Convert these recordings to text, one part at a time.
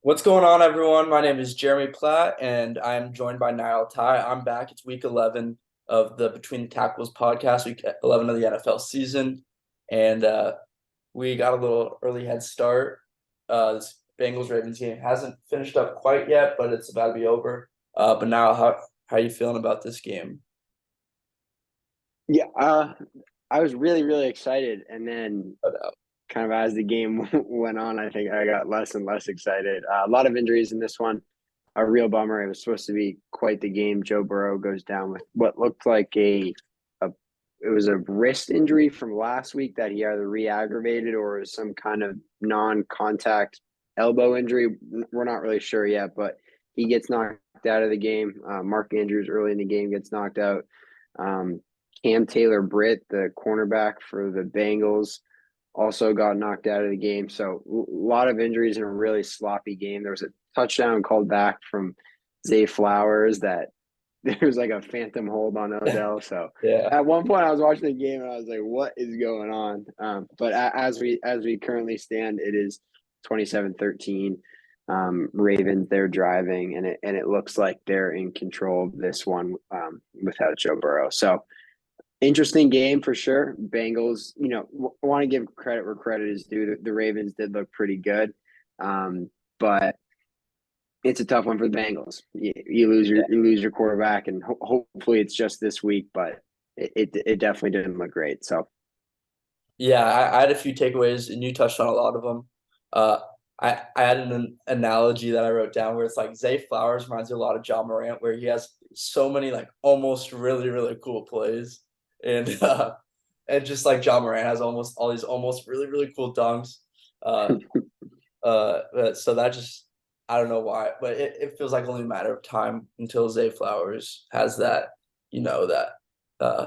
What's going on, everyone? My name is Jeremy Platt, and I'm joined by Niall Ty. I'm back. It's week 11 of the Between the Tackles podcast, week 11 of the NFL season. And we got a little early head start. This Bengals-Ravens game hasn't finished up quite yet, but it's about to be over. But now, how are you feeling about this game? Yeah, I was really, really excited, and then But, kind of as the game went on, I think I got less and less excited. A lot of injuries in this one, a real bummer. It was supposed to be quite the game. Joe Burrow goes down with what looked like a it was a wrist injury from last week that he either re-aggravated or was some kind of non-contact elbow injury. We're not really sure yet, but he gets knocked out of the game. Mark Andrews early in the game gets knocked out. Um, Cam Taylor Britt, the cornerback for the Bengals, also got knocked out of the game. So a lot of injuries in a really sloppy game. There was a touchdown called back from Zay Flowers that there was like a phantom hold on Odell. So yeah, at one point I was watching the game and I was like, what is going on? But as we currently stand, it is 27-13. Ravens, they're driving and it looks like they're in control of this one without Joe Burrow. So interesting game for sure. Bengals, want to give credit where credit is due. The Ravens did look pretty good, but it's a tough one for the Bengals. You lose your quarterback, and hopefully it's just this week. But it definitely didn't look great. So yeah. I had a few takeaways, and you touched on a lot of them. Uh, I had an analogy that I wrote down where it's like Zay Flowers reminds me a lot of John Morant, where he has so many like almost really really cool plays, and and just like John Morant has almost all these almost really really cool dunks. Uh, so that just I don't know why, but it feels like only a matter of time until Zay Flowers has that you know that uh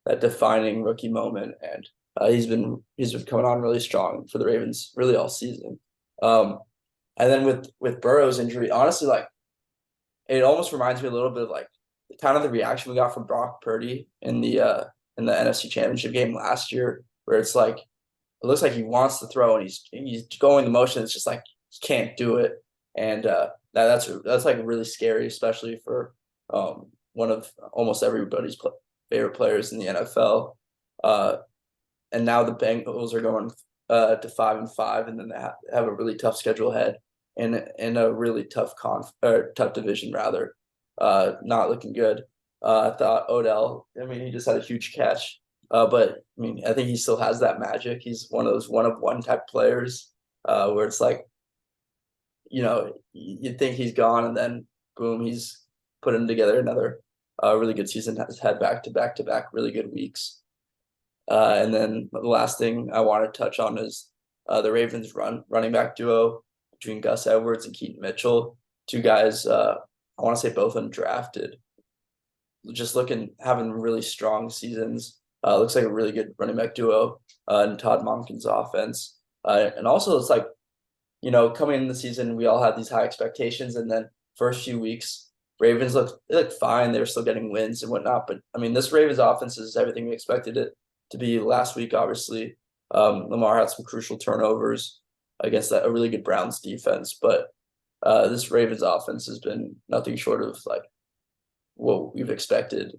that defining rookie moment, and he's been coming on really strong for the Ravens really all season. Um, and then with Burrow's injury, honestly, like it almost reminds me a little bit of like kind of the reaction we got from Brock Purdy in the NFC Championship game last year, where it's like it looks like he wants to throw and he's going the motion. It's just like he can't do it, and that's like really scary, especially for one of almost everybody's favorite players in the NFL. Uh, and now the Bengals are going to 5-5, and then they have a really tough schedule ahead, and in a really tough or tough division rather. Not looking good. I thought Odell. I mean, he just had a huge catch. But I mean, I think he still has that magic. He's one of those one of one type players, where it's like, you'd think he's gone, and then boom, he's putting together another really good season. Has had back to back really good weeks. And then the last thing I want to touch on is the Ravens running back duo between Gus Edwards and Keaton Mitchell. Two guys, I want to say both undrafted, just having really strong seasons. Looks like a really good running back duo in Todd Monken's offense. And also, it's like, coming in the season, we all had these high expectations, and then first few weeks, Ravens looked fine. They were still getting wins and whatnot. But I mean, this Ravens offense is everything we expected it to be last week, obviously. Lamar had some crucial turnovers against a really good Browns defense, but this Ravens offense has been nothing short of like what we've expected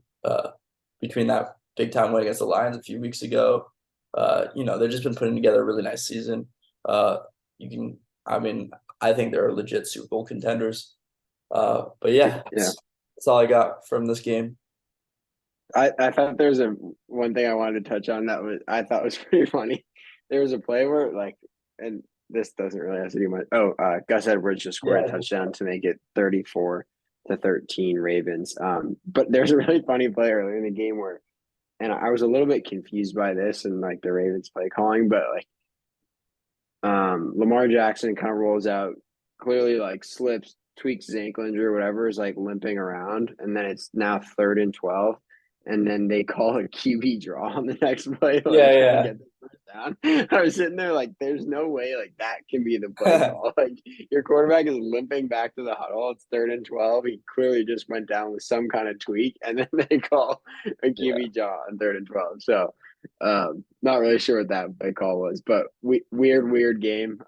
between that big time win against the Lions a few weeks ago. They've just been putting together a really nice season. You can, I mean, I think they're legit Super Bowl contenders. But yeah, yeah, that's all I got from this game. I thought there was a one thing I wanted to touch on that was I thought was pretty funny. There was a play where and this doesn't really have to do much. Oh, Gus Edwards just scored a Yeah, touchdown to make it 34-13 Ravens. But there's a really funny play earlier in the game where, and I was a little bit confused by this and like the Ravens play calling, but like Lamar Jackson kind of rolls out, clearly like slips, tweaks his ankle injury or whatever, is like limping around, and then it's now 3rd and 12, and then they call a QB draw on the next play, like trying to yeah, get the first down. I was sitting there like, there's no way like that can be the play yeah. call. Like your quarterback is limping back to the huddle. It's 3rd and 12. He clearly just went down with some kind of tweak, and then they call a Yeah. QB draw on 3rd and 12. Not really sure what that play call was, but weird game.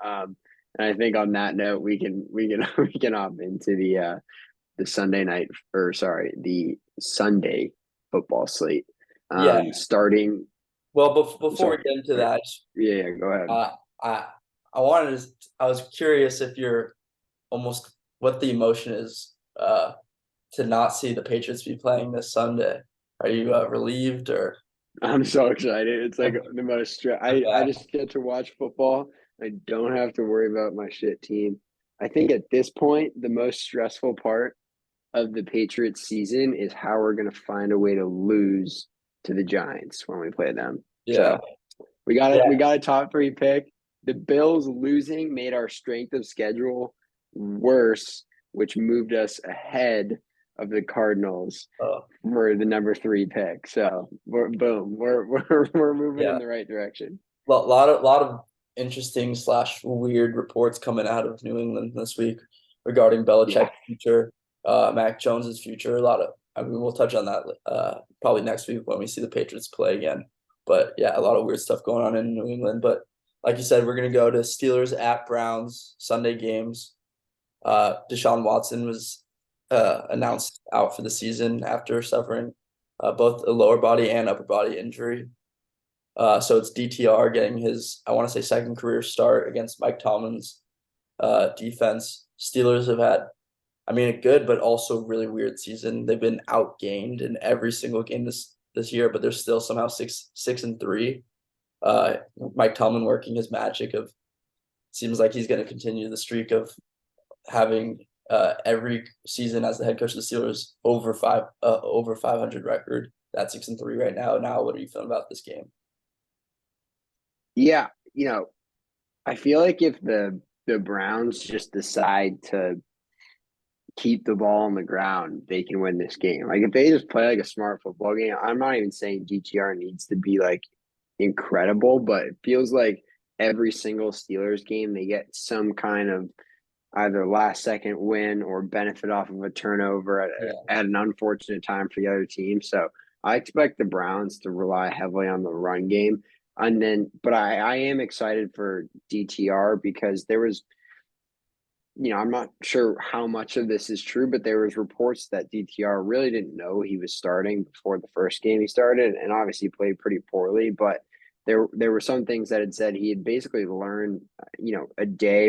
And I think on that note, we can we can hop into the Sunday night, or sorry, the Sunday football slate. Yeah. Starting. Well, before we Sorry. get into Okay. that, Yeah, yeah, go ahead. uh, I I wanted to. I was curious if you're almost what the emotion is to not see the Patriots be playing this Sunday. Are you relieved or? I'm so excited. It's like I'm, the most stress. I'm I just get to watch football. I don't have to worry about my shit team. I think at this point, the most stressful part of the Patriots season is how we're going to find a way to lose to the Giants when we play them. yeah, So we got it. yeah. We got a top three pick. The Bills losing made our strength of schedule worse, which moved us ahead of the Cardinals Uh, for the number three pick. So we're moving in yeah. the right direction. Lot of interesting slash weird reports coming out of New England this week regarding Yeah. Belichick's future, Mac Jones's future. A lot of, I mean, we'll touch on that probably next week when we see the Patriots play again. But yeah, a lot of weird stuff going on in New England. But like you said, we're gonna go to Steelers at Browns Sunday games. Deshaun Watson was announced out for the season after suffering both a lower body and upper body injury. So it's DTR getting his, I want to say, second career start against Mike Tomlin's defense. Steelers have had, I mean, a good but also really weird season. They've been outgained in every single game this year, but they're still somehow 6-3. Mike Tomlin working his magic of seems like he's going to continue the streak of having every season as the head coach of the Steelers over 500 record. That's 6-3 right now. Now, what are you feeling about this game? Yeah. I feel like if the Browns just decide to keep the ball on the ground, they can win this game. Like if they just play like a smart football game, I'm not even saying DTR needs to be like incredible, but it feels like every single Steelers game they get some kind of either last second win or benefit off of a turnover Yeah. at an unfortunate time for the other team. So I expect the Browns to rely heavily on the run game. And then, but I am excited for DTR because there was, I'm not sure how much of this is true, but there was reports that DTR really didn't know he was starting before the first game he started, and obviously played pretty poorly. But there were some things that had said he had basically learned, a day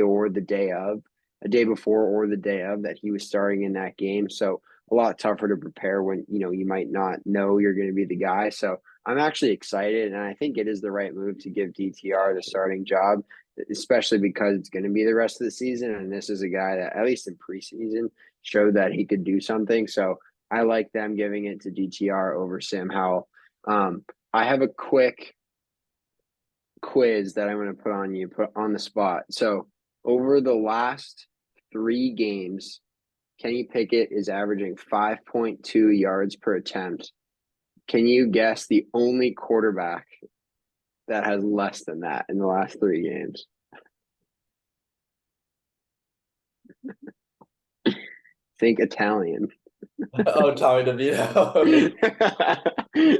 before or the day of that he was starting in that game. So a lot tougher to prepare when you might not know you're going to be the guy. So I'm actually excited, and I think it is the right move to give DTR the starting job, especially because it's going to be the rest of the season. And this is a guy that, at least in preseason, showed that he could do something. So I like them giving it to DTR over Sam Howell. I have a quick quiz that I'm going to put on the spot. So over the last three games, Kenny Pickett is averaging 5.2 yards per attempt. Can you guess the only quarterback that has less than that in the last three games? Think Italian. Oh, Tommy DeVito.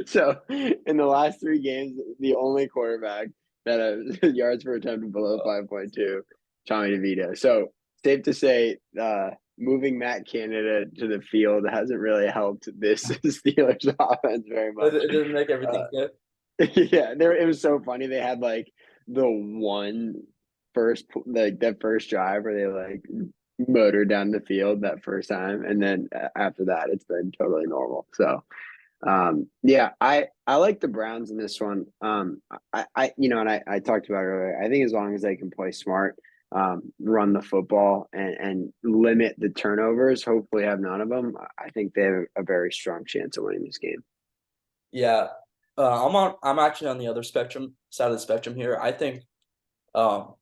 So in the last three games, the only quarterback that has yards per attempt below 5.2, Tommy DeVito. So safe to say, moving Matt Canada to the field hasn't really helped this Steelers offense very much. It doesn't make Uh, everything fit. yeah, it was so funny. They had like the one first like that first drive where they like motor down the field that first time, and then after that, it's been totally normal. So, yeah, I like the Browns in this one. And I talked about it earlier. I think as long as they can play smart, run the football, and limit the turnovers, hopefully have none of them. I think they have a very strong chance of winning this game. Yeah. I'm actually on the other side of the spectrum here. I think um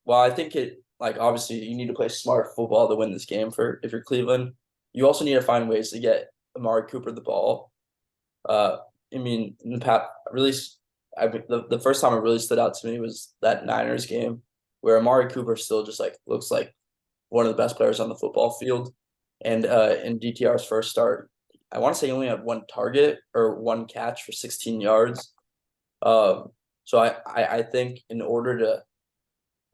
well, I think it like obviously you need to play smart football to win this game for if you're Cleveland. You also need to find ways to get Amari Cooper the ball. Uh I mean in the past really the first time it really stood out to me was that Niners game where Amari Cooper still just like looks like one of the best players on the football field. And in DTR's first start, I want to say he only had one target or one catch for 16 yards. Um, so I think in order to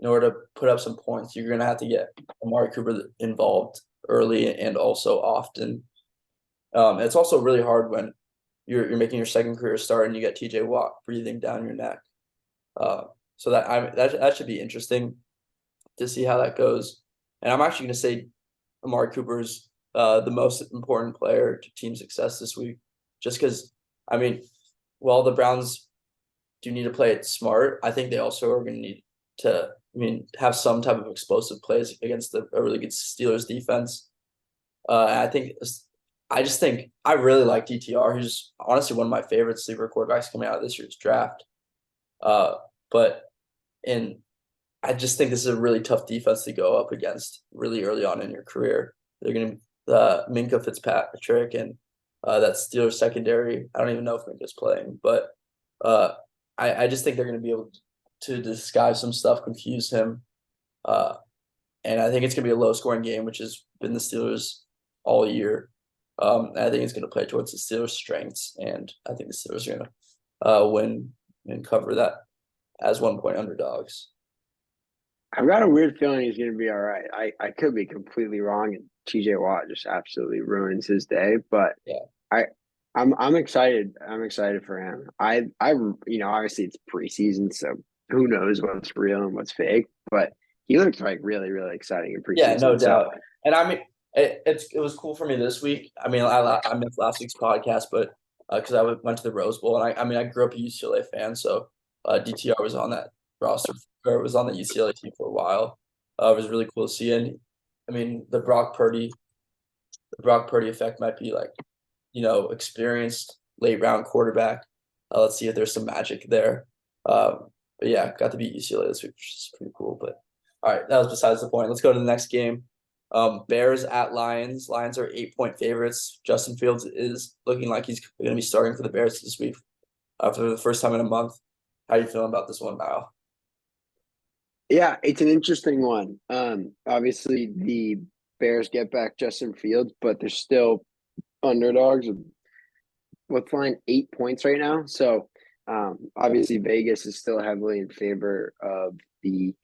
in order to put up some points, you're gonna have to get Amari Cooper involved early and also often. It's also really hard when you're making your second career start and you get TJ Watt breathing down your neck. So that should be interesting to see how that goes. And I'm actually gonna say Amari Cooper's the most important player to team success this week, just because I mean, while the Browns do need to play it smart, I think they also are going to need to, have some type of explosive plays against a really good Steelers defense. I just think I really like DTR, who's honestly one of my favorite sleeper quarterbacks coming out of this year's draft. But in I just think this is a really tough defense to go up against really early on in your career. They're going to Minka Fitzpatrick and that Steelers secondary. I don't even know if Minka's playing, but I just think they're going to be able to disguise some stuff, confuse him. And I think it's going to be a low scoring game, which has been the Steelers all year. I think it's going to play towards the Steelers' strengths, and I think the Steelers are going to win and cover that as 1-point underdogs. I've got a weird feeling he's going to be all right. I could be completely wrong, and TJ Watt just absolutely ruins his day. But yeah, I'm excited. I'm excited for him. Obviously it's preseason, so who knows what's real and what's fake. But he looks like really, really exciting in preseason. Yeah, no doubt. And I mean, it was cool for me this week. I mean, I missed last week's podcast, but because I went to the Rose Bowl, and I grew up a UCLA fan, so DTR was on that roster, or was on the UCLA team for a while. It was really cool to see. And I mean, the Brock Purdy effect might be like, experienced late round quarterback. Let's see if there's some magic there. But yeah, got to beat UCLA this week, which is pretty cool. But all right, that was besides the point. Let's go to the next game. Bears at Lions. Lions are 8-point favorites. Justin Fields is looking like he's going to be starting for the Bears this week for the first time in a month. How are you feeling about this one, Niall? Yeah, it's an interesting one. Obviously the Bears get back Justin Fields, but they're still underdogs. What's line 8 points right now? So obviously Vegas is still heavily in favor of the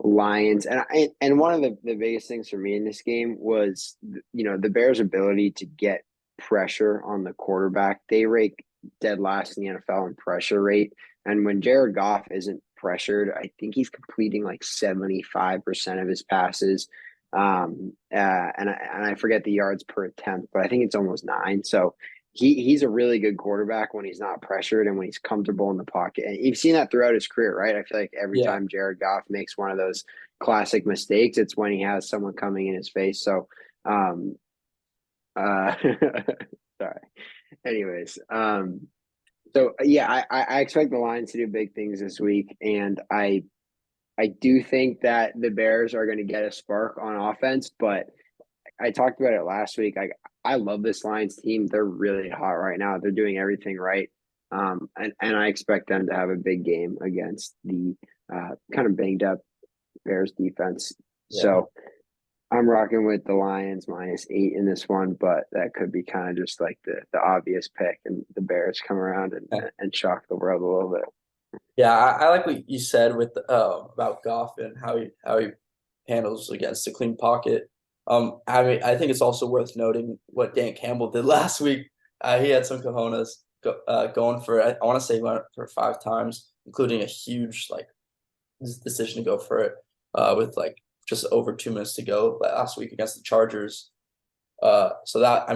Lions, and one of the biggest things for me in this game was the Bears' ability to get pressure on the quarterback. They rate dead last in the NFL in pressure rate, and when Jared Goff isn't pressured, I think he's completing like 75% of his passes. And I forget the yards per attempt, but I think it's almost 9. So he's a really good quarterback when he's not pressured and when he's comfortable in the pocket. And you've seen that throughout his career, right? I feel like every time Jared Goff makes one of those classic mistakes, it's when he has someone coming in his face. So, sorry. Anyways, so yeah, I expect the Lions to do big things this week, and I do think that the Bears are going to get a spark on offense, but I talked about it last week. I love this Lions team. They're really hot right now. They're doing everything right. And I expect them to have a big game against the kind of banged up Bears defense. Yeah. So I'm rocking with the Lions -8 in this one, but that could be kind of just like the obvious pick, and the Bears come around and shock the world a little bit. Yeah, I like what you said with about Goff and how he handles against the clean pocket. I think it's also worth noting what Dan Campbell did last week. He had some cojones going for it. I want to say he went for 5 times, including a huge decision to go for it with just over 2 minutes to go last week against the Chargers. So that,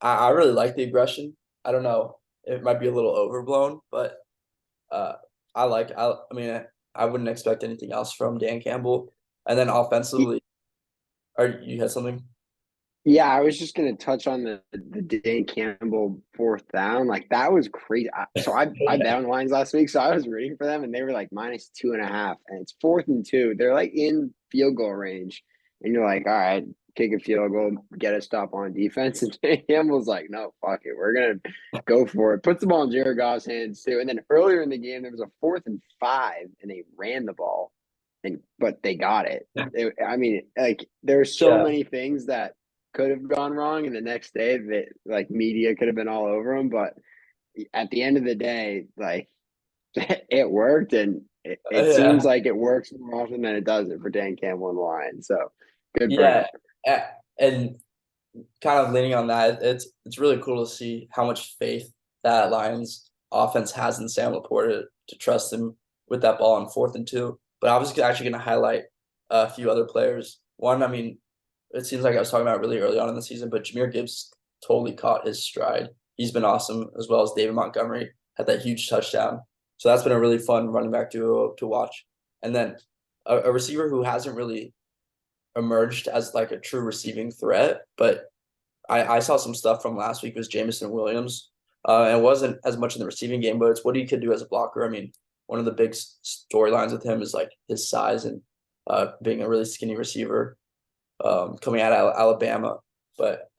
I really like the aggression. I don't know, it might be a little overblown, but I wouldn't expect anything else from Dan Campbell. And then offensively, you had something? Yeah, I was just going to touch on the Dan Campbell 4th down. Like, that was crazy. I bet on the Lions last week, so I was rooting for them, and they were like -2.5, and it's 4th and 2. They're like in field goal range, and you're like, all right, kick a field goal, get a stop on defense. And Dan Campbell's like, no, fuck it, we're going to go for it. Puts the ball in Jared Goff's hands too. And then earlier in the game, there was a 4th and 5, and they ran the ball, but they got it. There's so many things that could have gone wrong, and the next day that media could have been all over them, but at the end of the day, it worked, and It seems Yeah, like it works more often than it doesn't for Dan Campbell and the Lions. So good for him. yeah, and kind of leaning on that, it's really cool to see how much faith that Lions offense has in Sam Laporta to trust him with that ball on 4th and 2. But I was actually going to highlight a few other players. One, I mean, it seems like I was talking about really early on in the season, but Jahmyr Gibbs totally caught his stride. He's been awesome, as well as David Montgomery had that huge touchdown. So that's been a really fun running back duo to watch. And then a receiver who hasn't really emerged as like a true receiving threat, but I saw some stuff from last week was Jameson Williams. And it wasn't as much in the receiving game, but it's what he could do as a blocker. I mean, one of the big storylines with him is like his size and being a really skinny receiver coming out of Alabama, but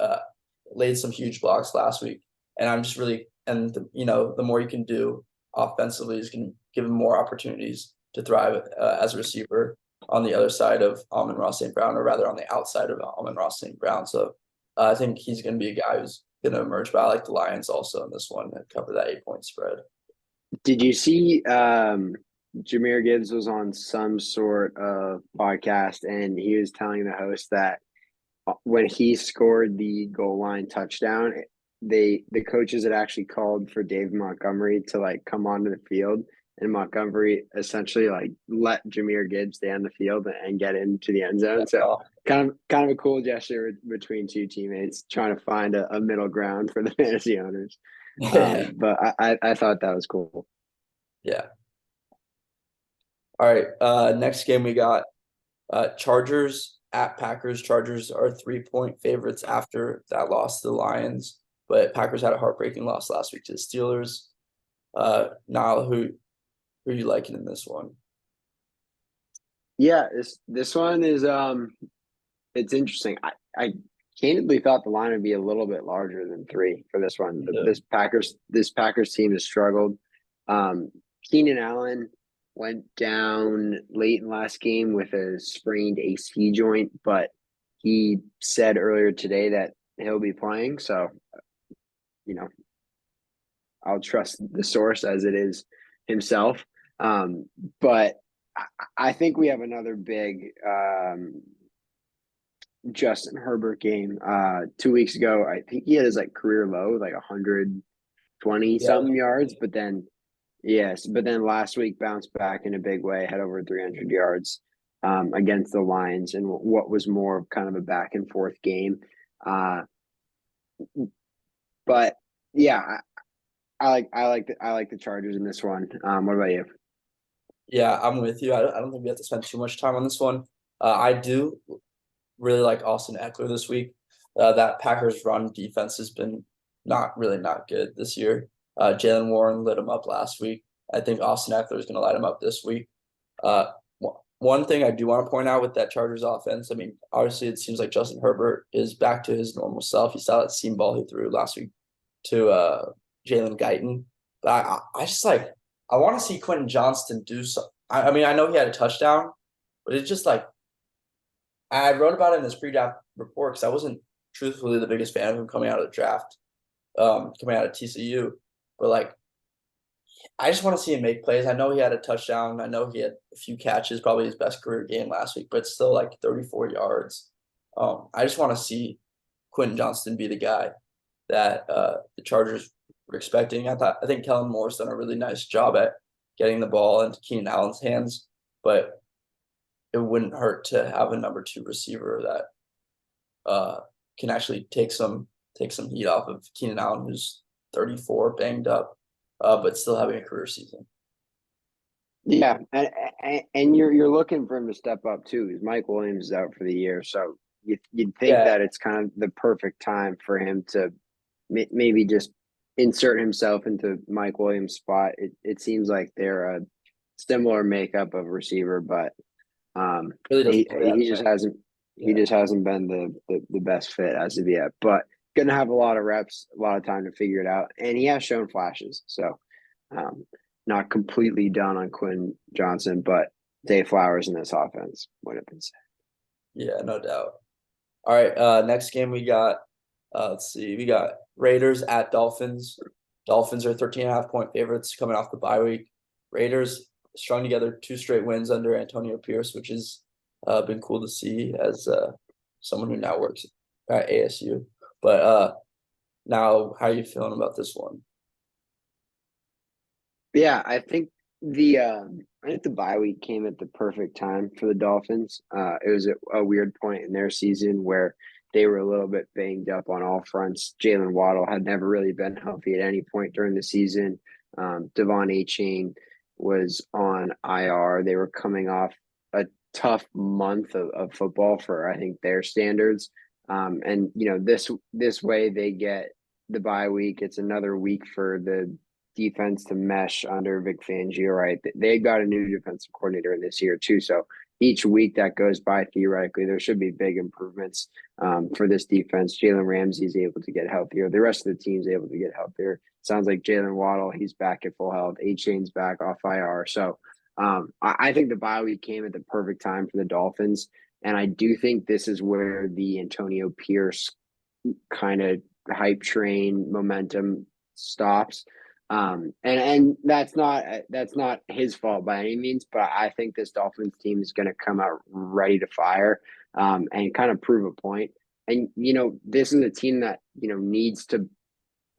laid some huge blocks last week. And I'm just really, and the more you can do offensively is going to give him more opportunities to thrive as a receiver on the other side of Amon-Ra St. Brown, or rather on the outside of Amon-Ra St. Brown. So I think he's going to be a guy who's going to emerge. But I like the Lions also in this one and cover that 8-point spread. Did you see Jahmyr Gibbs was on some sort of podcast and he was telling the host that when he scored the goal line touchdown, the coaches had actually called for Dave Montgomery to like come onto the field, and Montgomery essentially like let Jahmyr Gibbs stay on the field and get into the end zone. So kind of a cool gesture between two teammates trying to find a middle ground for the fantasy owners. But I thought that was cool. Yeah. All right. Next game we got Chargers at Packers. Chargers are 3-point favorites after that loss to the Lions, but Packers had a heartbreaking loss last week to the Steelers. Niall, who are you liking in this one? Yeah, this one is it's interesting. I candidly thought the line would be a little bit larger than 3 for this one. Yeah. This Packers team has struggled. Keenan Allen went down late in last game with a sprained AC joint, but he said earlier today that he'll be playing. So, I'll trust the source as it is himself. But I think we have another big Justin Herbert game. 2 weeks ago, I think he had his like career low, like 120 something yards, but then last week bounced back in a big way, had over 300 yards against the Lions in what was more of kind of a back and forth game. But yeah, I like the Chargers in this one. What about you? Yeah, I'm with you. I don't think we have to spend too much time on this one. I do really like Austin Eckler this week. That Packers run defense has been not good this year. Jaylen Warren lit him up last week. I think Austin Eckler is going to light him up this week. One thing I do want to point out with that Chargers offense, I mean, obviously it seems like Justin Herbert is back to his normal self. You saw that seam ball he threw last week to Jalen Guyton. But I just like, I want to see Quentin Johnston do something. I mean, I know he had a touchdown, but it's just like, I wrote about it in this pre-draft report because I wasn't truthfully the biggest fan of him coming out of the draft, coming out of TCU. But like, I just want to see him make plays. I know he had a touchdown. I know he had a few catches, probably his best career game last week, but still like 34 yards. I just want to see Quentin Johnston be the guy that the Chargers were expecting. I think Kellen Moore's done a really nice job at getting the ball into Keenan Allen's hands, but it wouldn't hurt to have a number 2 receiver that can actually take some heat off of Keenan Allen, who's 34, banged up, but still having a career season. Yeah, and you're looking for him to step up too, because Mike Williams is out for the year, so you'd think that it's kind of the perfect time for him to maybe just insert himself into Mike Williams' spot. It seems like they're a similar makeup of receiver, but Really he just hasn't been the best fit as of yet. But gonna have a lot of reps, a lot of time to figure it out, and he has shown flashes. So not completely done on Quinn Johnson, but Day Flowers in this offense would have been said. Yeah, no doubt. All right, next game we got. Let's see, we got Raiders at Dolphins. Dolphins are 13.5-point favorites coming off the bye week. Raiders strung together 2 straight wins under Antonio Pierce, which has been cool to see as someone who now works at ASU. But now, how are you feeling about this one? Yeah, I think the bye week came at the perfect time for the Dolphins. It was a weird point in their season where they were a little bit banged up on all fronts. Jalen Waddle had never really been healthy at any point during the season. Devon Achane was on IR. They were coming off a tough month of football for I think their standards. And this way they get the bye week. It's another week for the defense to mesh under Vic Fangio, right? They got a new defensive coordinator in this year too. So each week that goes by, theoretically, there should be big improvements for this defense. Jalen Ramsey is able to get healthier. The rest of the team's able to get healthier. Sounds like Jalen Waddle, he's back at full health. Shane's back off IR. So I think the bye week came at the perfect time for the Dolphins. And I do think this is where the Antonio Pierce kind of hype train momentum stops. And that's not his fault by any means, but I think this Dolphins team is going to come out ready to fire, and kind of prove a point. And this is a team that needs to,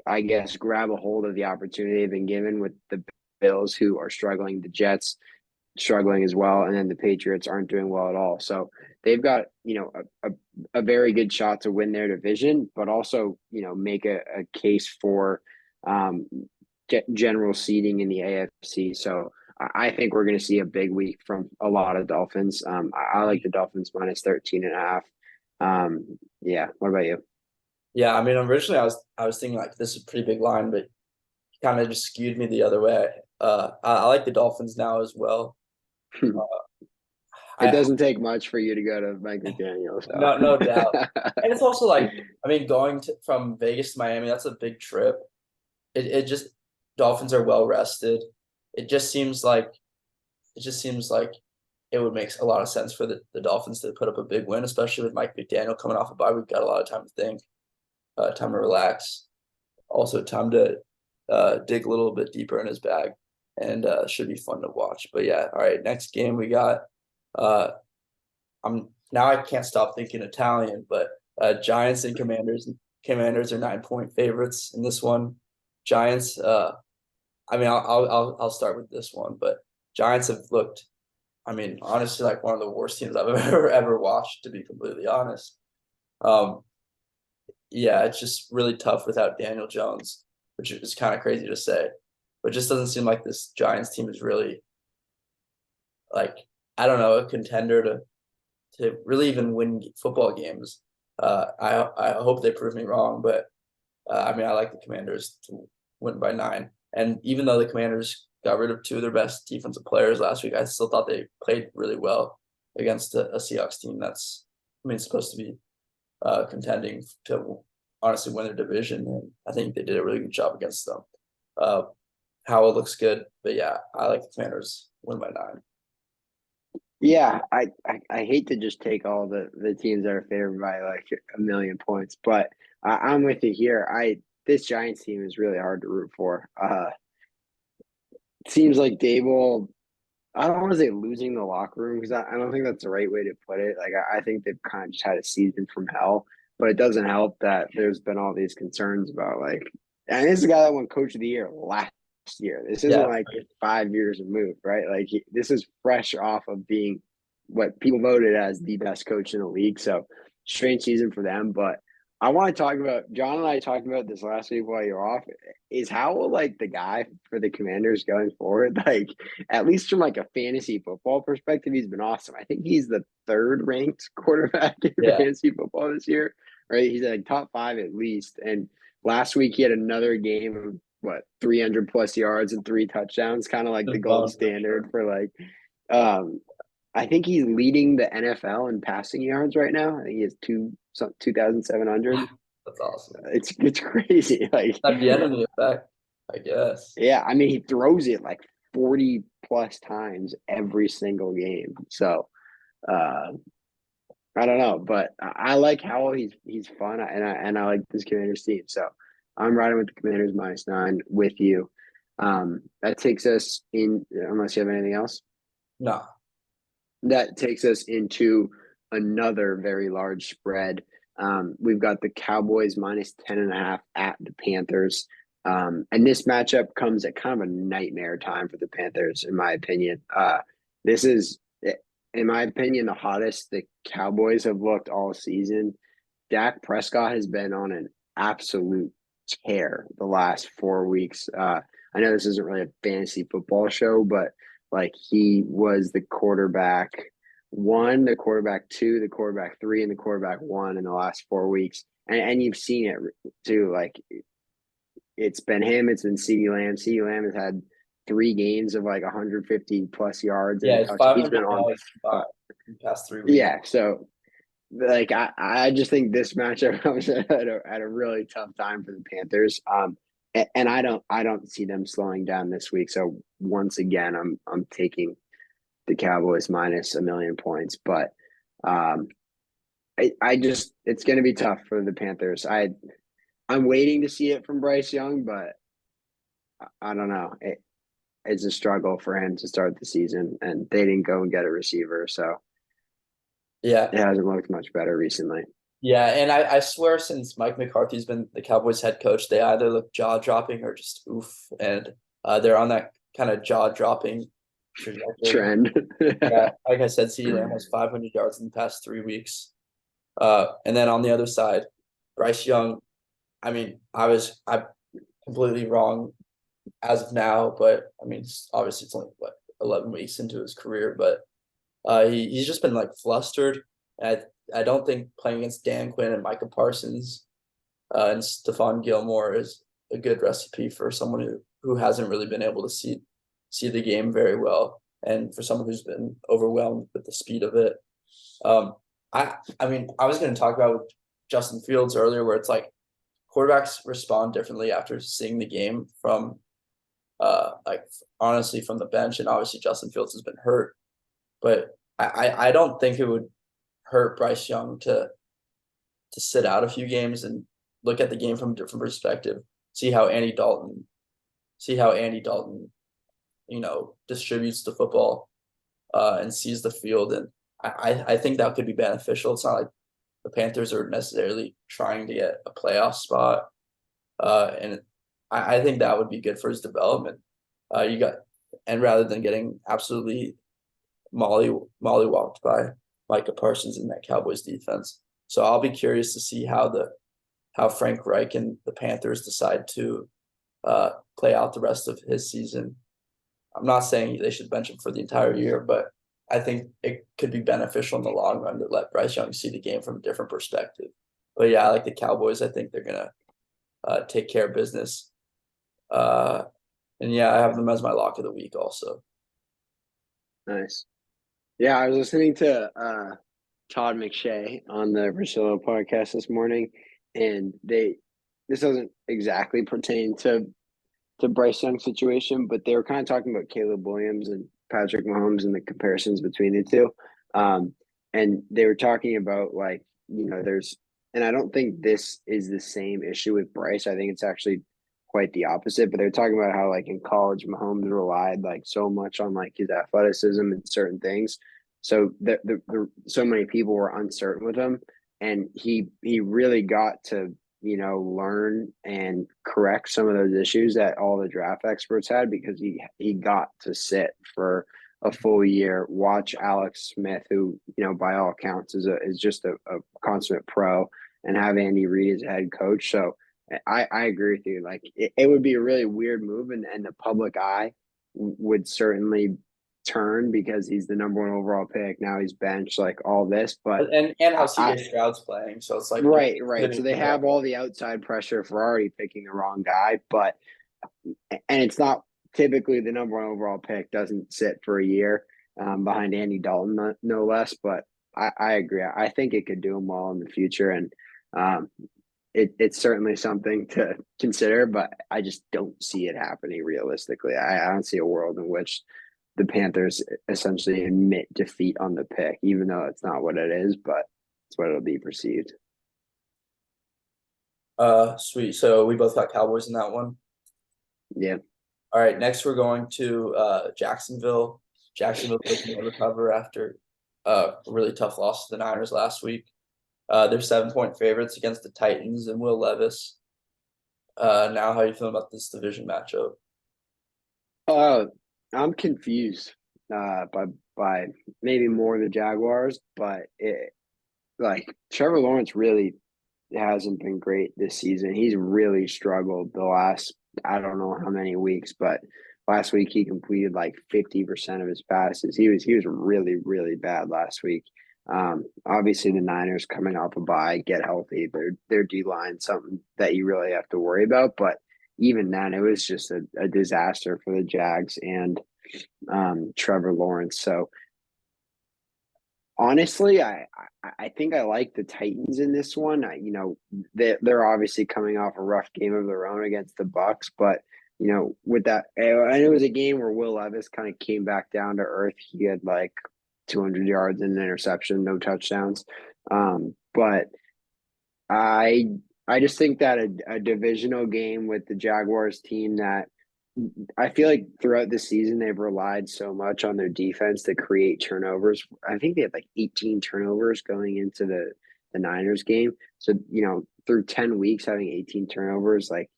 I guess, grab a hold of the opportunity they've been given with the Bills, who are struggling, the Jets struggling as well, and then the Patriots aren't doing well at all. So they've got a very good shot to win their division, but also make a case for general seeding in the AFC. So I think we're going to see a big week from a lot of Dolphins. I like the Dolphins minus 13.5. Yeah. What about you? Yeah, I mean, originally I was thinking like this is a pretty big line, but kind of just skewed me the other way. I like the Dolphins now as well. It I doesn't take much for you to go to Mike McDaniel. So. no doubt, and it's also like I mean, going from Vegas to Miami, that's a big trip. It just Dolphins are well rested. It just seems like it would make a lot of sense for the Dolphins to put up a big win, especially with Mike McDaniel coming off a bye. We've got a lot of time to think, time to relax, also time to dig a little bit deeper in his bag, and should be fun to watch. But yeah, all right, next game we got. I can't stop thinking Italian, but Giants and Commanders. Commanders are 9-point favorites in this one. Giants. I mean, I'll start with this one, but Giants have looked. I mean, honestly, like one of the worst teams I've ever watched, to be completely honest. Yeah, it's just really tough without Daniel Jones, which is kind of crazy to say, but it just doesn't seem like this Giants team is really like I don't know, a contender to really even win football games. I hope they prove me wrong, but I mean, I like the Commanders to win by 9. And even though the Commanders got rid of 2 of their best defensive players last week, I still thought they played really well against a Seahawks team that's, I mean, supposed to be contending to honestly win their division. And I think they did a really good job against them. Howell looks good, but yeah, I like the Commanders win by 9. Yeah, I hate to just take all the teams that are favored by like a million points, but I'm with you here. This Giants team is really hard to root for. It seems like Dable. I don't want to say losing the locker room because I don't think that's the right way to put it. Like I think they've kind of just had a season from hell, but it doesn't help that there's been all these concerns about like, and this is a guy that won Coach of the Year last year. This isn't Yeah, like 5 years removed, right? Like this is fresh off of being what people voted as the best coach in the league. So strange season for them, but I want to talk about John and I talked about this last week while you're off. Is Howell like the guy for the Commanders going forward? Like at least from like a fantasy football perspective, he's been awesome. I think he's the 3rd ranked quarterback in yeah. fantasy football this year, right? He's like top 5 at least. And last week he had another game of 300 plus yards and 3 touchdowns, kind of like the gold standard for like I think he's leading the NFL in passing yards right now. I think he has 2,700. That's awesome. It's crazy. Like At the enemy effect, I guess. yeah, I mean he throws it like 40 plus times every single game. So I don't know, but I like Howell. He's fun, and I like this Commanders team. So I'm riding with the Commanders minus 9 with you. That takes us in, unless you have anything else, No. that takes us into another very large spread. We've got the Cowboys minus 10.5 at the Panthers. And this matchup comes at kind of a nightmare time for the Panthers, in my opinion. This is, in my opinion, the hottest the Cowboys have looked all season. Dak Prescott has been on an absolute tear the last 4 weeks. I know this isn't really a fantasy football show, but like he was the quarterback one, the quarterback two, the quarterback three, and the quarterback one in the last 4 weeks. And you've seen it too. Like it's been him, it's been CeeDee Lamb. CeeDee Lamb has had 3 games of like 150 plus yards and Yeah, a it's touch. He's 500 been on. yards combined in the past 3 weeks. Yeah, so like I just think this matchup comes at a really tough time for the Panthers. And I don't see them slowing down this week. So once again, I'm taking the Cowboys minus 1,000,000 points. But I just it's going to be tough for the Panthers. I'm waiting to see it from Bryce Young, but I don't know. It's a struggle for him to start the season, and they didn't go and get a receiver, so Yeah. it hasn't looked much better recently. Yeah, and I swear since Mike McCarthy's been the Cowboys head coach, they either look jaw-dropping or just oof, and they're on that kind of jaw-dropping trajectory. Trend. Yeah, like I said, CeeDee Lamb has 500 yards in the past 3 weeks. And then on the other side, Bryce Young, I mean, I'm completely wrong as of now, but I mean, obviously it's only what 11 weeks into his career, but he's just been like flustered. And I don't think playing against Dan Quinn and Micah Parsons and Stephon Gilmore is a good recipe for someone who hasn't really been able to see the game very well, and for someone who's been overwhelmed with the speed of it. I mean, I was going to talk about Justin Fields earlier, where it's like quarterbacks respond differently after seeing the game from, like honestly from the bench, and obviously Justin Fields has been hurt, but I don't think it would hurt Bryce Young to sit out a few games and look at the game from a different perspective, see how Andy Dalton, distributes the football, and sees the field, and I think that could be beneficial. It's not like the Panthers are necessarily trying to get a playoff spot, and I think that would be good for his development. And rather than getting absolutely mollywopped by Micah Parsons in that Cowboys defense. So I'll be curious to see how Frank Reich and the Panthers decide to play out the rest of his season. I'm not saying they should bench him for the entire year, but I think it could be beneficial in the long run to let Bryce Young see the game from a different perspective. But yeah, I like the Cowboys. I think they're gonna take care of business. And yeah, I have them as my lock of the week also. Nice. Yeah, I was listening to Todd McShay on the Versillo podcast this morning, and this doesn't exactly pertain to Bryce Young's situation, but they were kind of talking about Caleb Williams and Patrick Mahomes and the comparisons between the two. And they were talking about like, and I don't think this is the same issue with Bryce. I think it's actually quite the opposite, but they're talking about how like in college Mahomes relied like so much on like his athleticism and certain things. So so many people were uncertain with him, and he really got to learn and correct some of those issues that all the draft experts had, because he got to sit for a full year, watch Alex Smith, who by all accounts is just a consummate pro, and have Andy Reid as head coach. So I agree with you. Like it would be a really weird move, and the public eye would certainly turn because he's the number one overall pick. Now he's benched, like all this, but and how CJ Stroud's playing, so it's like right. So they have all the outside pressure for already picking the wrong guy, and it's not typically the number one overall pick doesn't sit for a year behind Andy Dalton, no less. But I agree. I think it could do him well in the future, and it's certainly something to consider. But I just don't see it happening realistically. I don't see a world in which the Panthers essentially admit defeat on the pick, even though it's not what it is, but it's what it'll be perceived. Sweet. So we both got Cowboys in that one. Yeah. All right, next we're going to Jacksonville. Jacksonville looking to recover after a really tough loss to the Niners last week. They're 7-point favorites against the Titans and Will Levis. Now, how are you feeling about this division matchup? Uh, I'm confused by maybe more the Jaguars, but Trevor Lawrence really hasn't been great this season. He's really struggled the last I don't know how many weeks, but last week he completed like 50% of his passes. He was really really bad last week. Obviously the Niners coming off a bye, get healthy. Their D line something that you really have to worry about, but even then it was just a disaster for the Jags and Trevor Lawrence. So honestly, I think I like the Titans in this one. They're obviously coming off a rough game of their own against the Bucks, but with that, and it was a game where Will Levis kind of came back down to earth. He had like 200 yards and an interception, no touchdowns. But I just think that a divisional game with the Jaguars team that I feel like throughout the season they've relied so much on their defense to create turnovers. I think they had like 18 turnovers going into the Niners game. So, through 10 weeks having 18 turnovers, like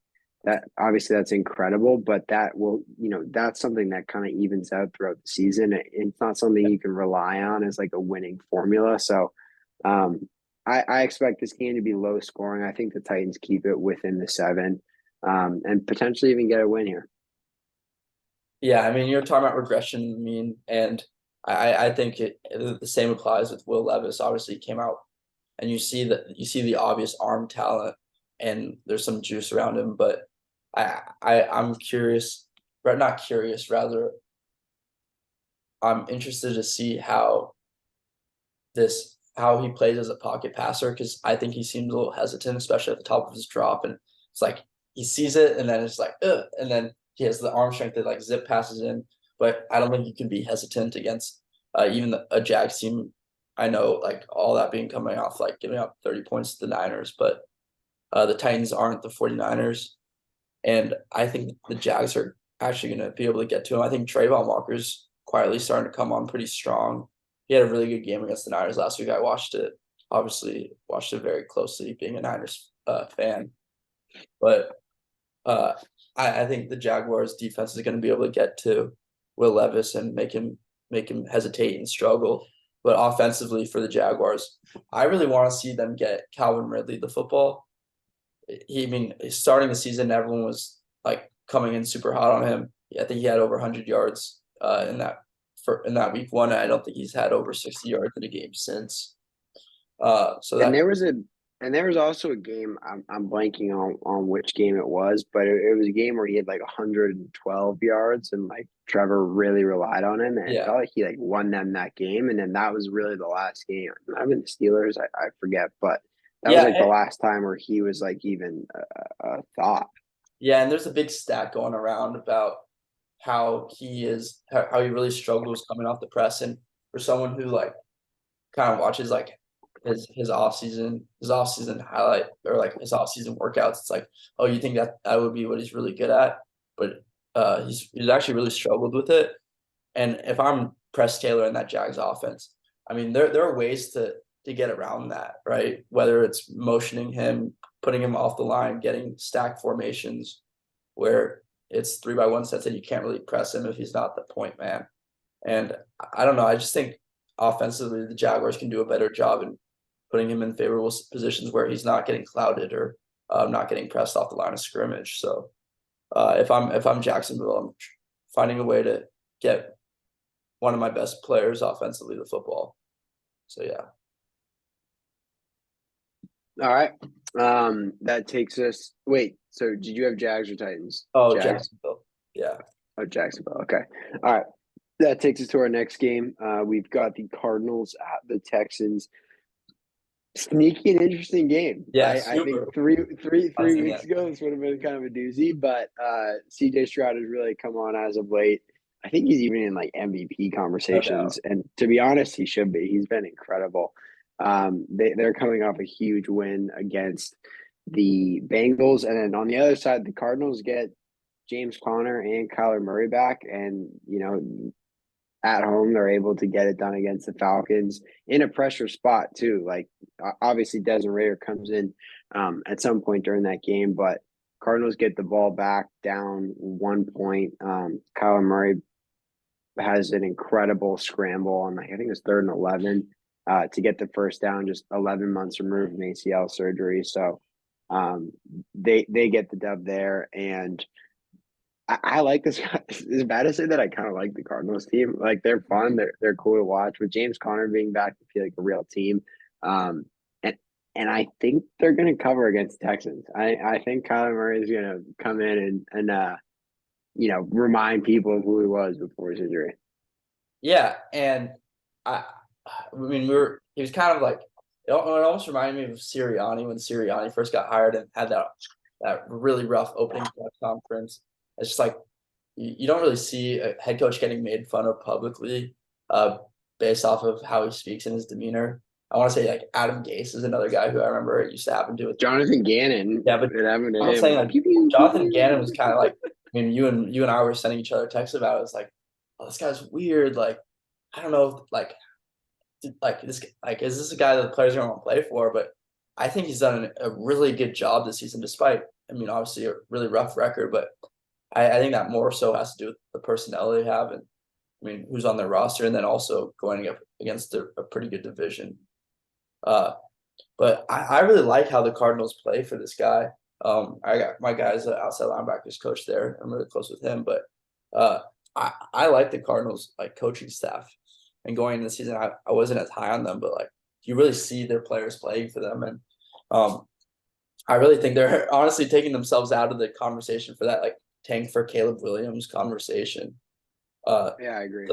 that obviously that's incredible, but that will, that's something that kind of evens out throughout the season. It's not something you can rely on as like a winning formula. So, I expect this game to be low scoring. I think the Titans keep it within the 7, and potentially even get a win here. Yeah, I mean, you're talking about regression, and I think the same applies with Will Levis. Obviously, he came out, and you see the obvious arm talent, and there's some juice around him. But I'm curious, but not curious, rather, I'm interested to see how he plays as a pocket passer because I think he seems a little hesitant, especially at the top of his drop, and it's like he sees it, and then it's like, ugh, and then he has the arm strength that like zip passes in. But I don't think you can be hesitant against even a Jags team. I know, like all that being coming off like giving up 30 points to the Niners, but the Titans aren't the 49ers, and I think the Jags are actually going to be able to get to him. I think Trayvon Walker's quietly starting to come on pretty strong. He had a really good game against the Niners last week. I obviously watched it very closely, being a Niners fan. But uh, I think the Jaguars defense is going to be able to get to Will Levis and make him hesitate and struggle. But offensively for the Jaguars, I really want to see them get Calvin Ridley the football. I mean, starting the season, everyone was like coming in super hot on him. I think he had over 100 yards in that week one. I don't think he's had over 60 yards in a game since. So And that there was also a game I'm blanking on which game it was, but it was a game where he had like 112 yards and like Trevor really relied on him and it yeah felt like he like won them that game and then that was really the last game. I mean the Steelers, I forget, but that was yeah like the last time where he was like even a thought. yeah, and there's a big stat going around about how he really struggles coming off the press, and for someone who like kind of watches like his off season highlight or like his off season workouts. It's like, oh, you think that would be what he's really good at, but he's actually really struggled with it. And if I'm Press Taylor in that Jags offense, I mean there are ways to get around that, right? Whether it's motioning him, putting him off the line, getting stack formations where it's 3-by-1 sets and you can't really press him if he's not the point man. And I don't know. I just think offensively the Jaguars can do a better job in putting him in favorable positions where he's not getting clouded or not getting pressed off the line of scrimmage. So if I'm Jacksonville, I'm finding a way to get one of my best players offensively the football. So yeah. All right. That takes us wait, so did you have Jags or Titans? Oh, Jags. Jacksonville. Yeah. Oh, Jacksonville. Okay. All right. That takes us to our next game. We've got the Cardinals at the Texans. Sneaky and interesting game. Yeah. I think Super. three Honestly, weeks ago this would have been kind of a doozy, but CJ Stroud has really come on as of late. I think he's even in like MVP no doubt. conversations, and to be honest, he should be. He's been incredible. They're coming off a huge win against the Bengals, and then on the other side, the Cardinals get James Conner and Kyler Murray back, and at home they're able to get it done against the Falcons in a pressure spot too. Like obviously Desmond Ridder comes in at some point during that game, but Cardinals get the ball back down 1 point. Kyler Murray has an incredible scramble on, I think it was 3rd and 11 to get the first down, just 11 months removed from ACL surgery. So they get the dub there, and I like this. It's bad to say that I kind of like the Cardinals team. Like they're fun, they're cool to watch. With James Conner being back, I feel like a real team. And I think they're going to cover against the Texans. I think Kyler Murray is going to come in and remind people of who he was before his injury. Yeah, and I mean, he was kind of like, it almost reminded me of Sirianni when Sirianni first got hired and had that really rough opening press conference. It's just like you don't really see a head coach getting made fun of publicly, based off of how he speaks and his demeanor. I want to say like Adam Gase is another guy who I remember it used to happen to with Jonathan Gannon. Yeah, but I'm saying like Jonathan Gannon was kind of like, I mean, you and I were sending each other texts about it. It's like, oh, this guy's weird. Like, I don't know, like this, like, is this a guy that the players are going to play for? But I think he's done a really good job this season, despite, I mean, obviously a really rough record. But I think that more so has to do with the personnel they have, and I mean, who's on their roster, and then also going up against a pretty good division. But I really like how the Cardinals play for this guy. I got my guy's an outside linebackers coach there. I'm really close with him, but I like the Cardinals like coaching staff. And going into the season, I wasn't as high on them, but like you really see their players playing for them, and I really think they're honestly taking themselves out of the conversation for that like tank for Caleb Williams conversation. Yeah, I agree.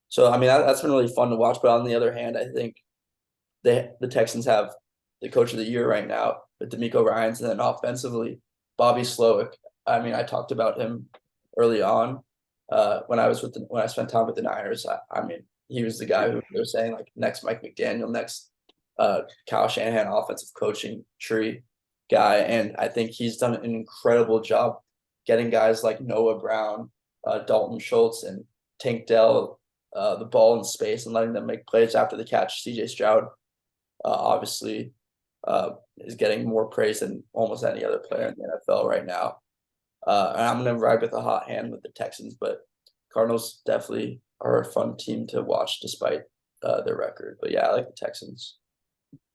So I mean that's been really fun to watch. But on the other hand, I think the Texans have the coach of the year right now with DeMeco Ryans, and then offensively, Bobby Slowick. I mean, I talked about him early on when I spent time with the Niners. I mean, he was the guy who they were saying like next Mike McDaniel, next Kyle Shanahan offensive coaching tree guy, and I think he's done an incredible job getting guys like Noah Brown, Dalton Schultz, and Tank Dell the ball in space and letting them make plays after the catch. CJ Stroud obviously is getting more praise than almost any other player in the NFL right now. And I'm going to ride with a hot hand with the Texans, but Cardinals definitely are a fun team to watch despite their record. But yeah, I like the Texans.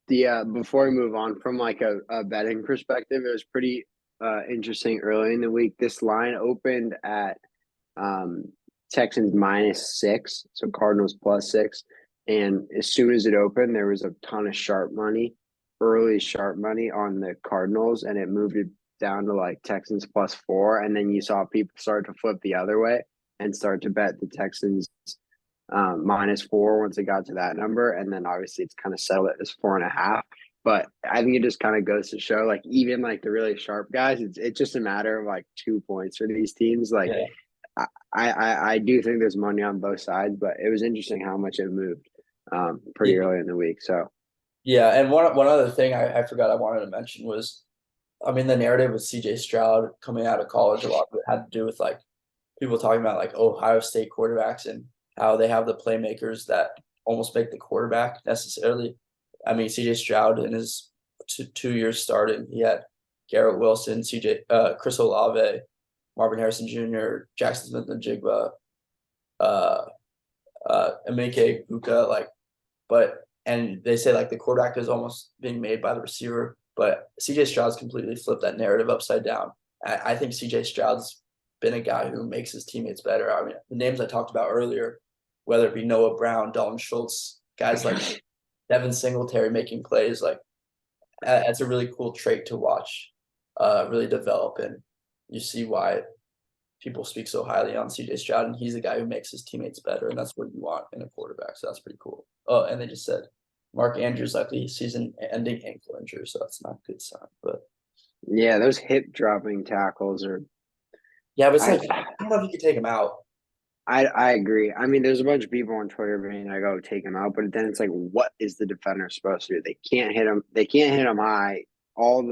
Before we move on from like a betting perspective, it was pretty interesting early in the week. This line opened at Texans -6, so Cardinals +6. And as soon as it opened, there was a ton of early sharp money on the Cardinals, and it moved it down to like Texans +4. And then you saw people start to flip the other way and start to bet the Texans -4 once it got to that number. And then obviously it's kind of settled as 4.5. But I think it just kind of goes to show, like, even like the really sharp guys, it's just a matter of like 2 points for these teams. Like, yeah. I do think there's money on both sides, but it was interesting how much it moved pretty early in the week. So yeah, and one other thing I forgot I wanted to mention was, I mean, the narrative with CJ Stroud coming out of college, a lot of it had to do with like people talking about like Ohio State quarterbacks and how they have the playmakers that almost make the quarterback necessarily. I mean, CJ Stroud in his 2 years starting, he had Garrett Wilson, Chris Olave, Marvin Harrison Jr., Jackson Smith-Njigba, Emeka Egbuka, and they say like the quarterback is almost being made by the receiver, but CJ Stroud's completely flipped that narrative upside down. I think CJ Stroud's been a guy who makes his teammates better. I mean, the names I talked about earlier, whether it be Noah Brown, Dalton Schultz, guys like Devin Singletary making plays, like that's a really cool trait to watch really develop, and you see why people speak so highly on CJ Stroud, and he's the guy who makes his teammates better, and that's what you want in a quarterback. So that's pretty cool. Oh, and they just said Mark Andrews likely season-ending ankle injury, so that's not a good sign. But yeah, those hip dropping tackles are. Yeah, but it's like I don't know if you could take him out. I agree. I mean, there's a bunch of people on Twitter being like, "Oh, take him out," but then it's like, what is the defender supposed to do? They can't hit him. They can't hit him high all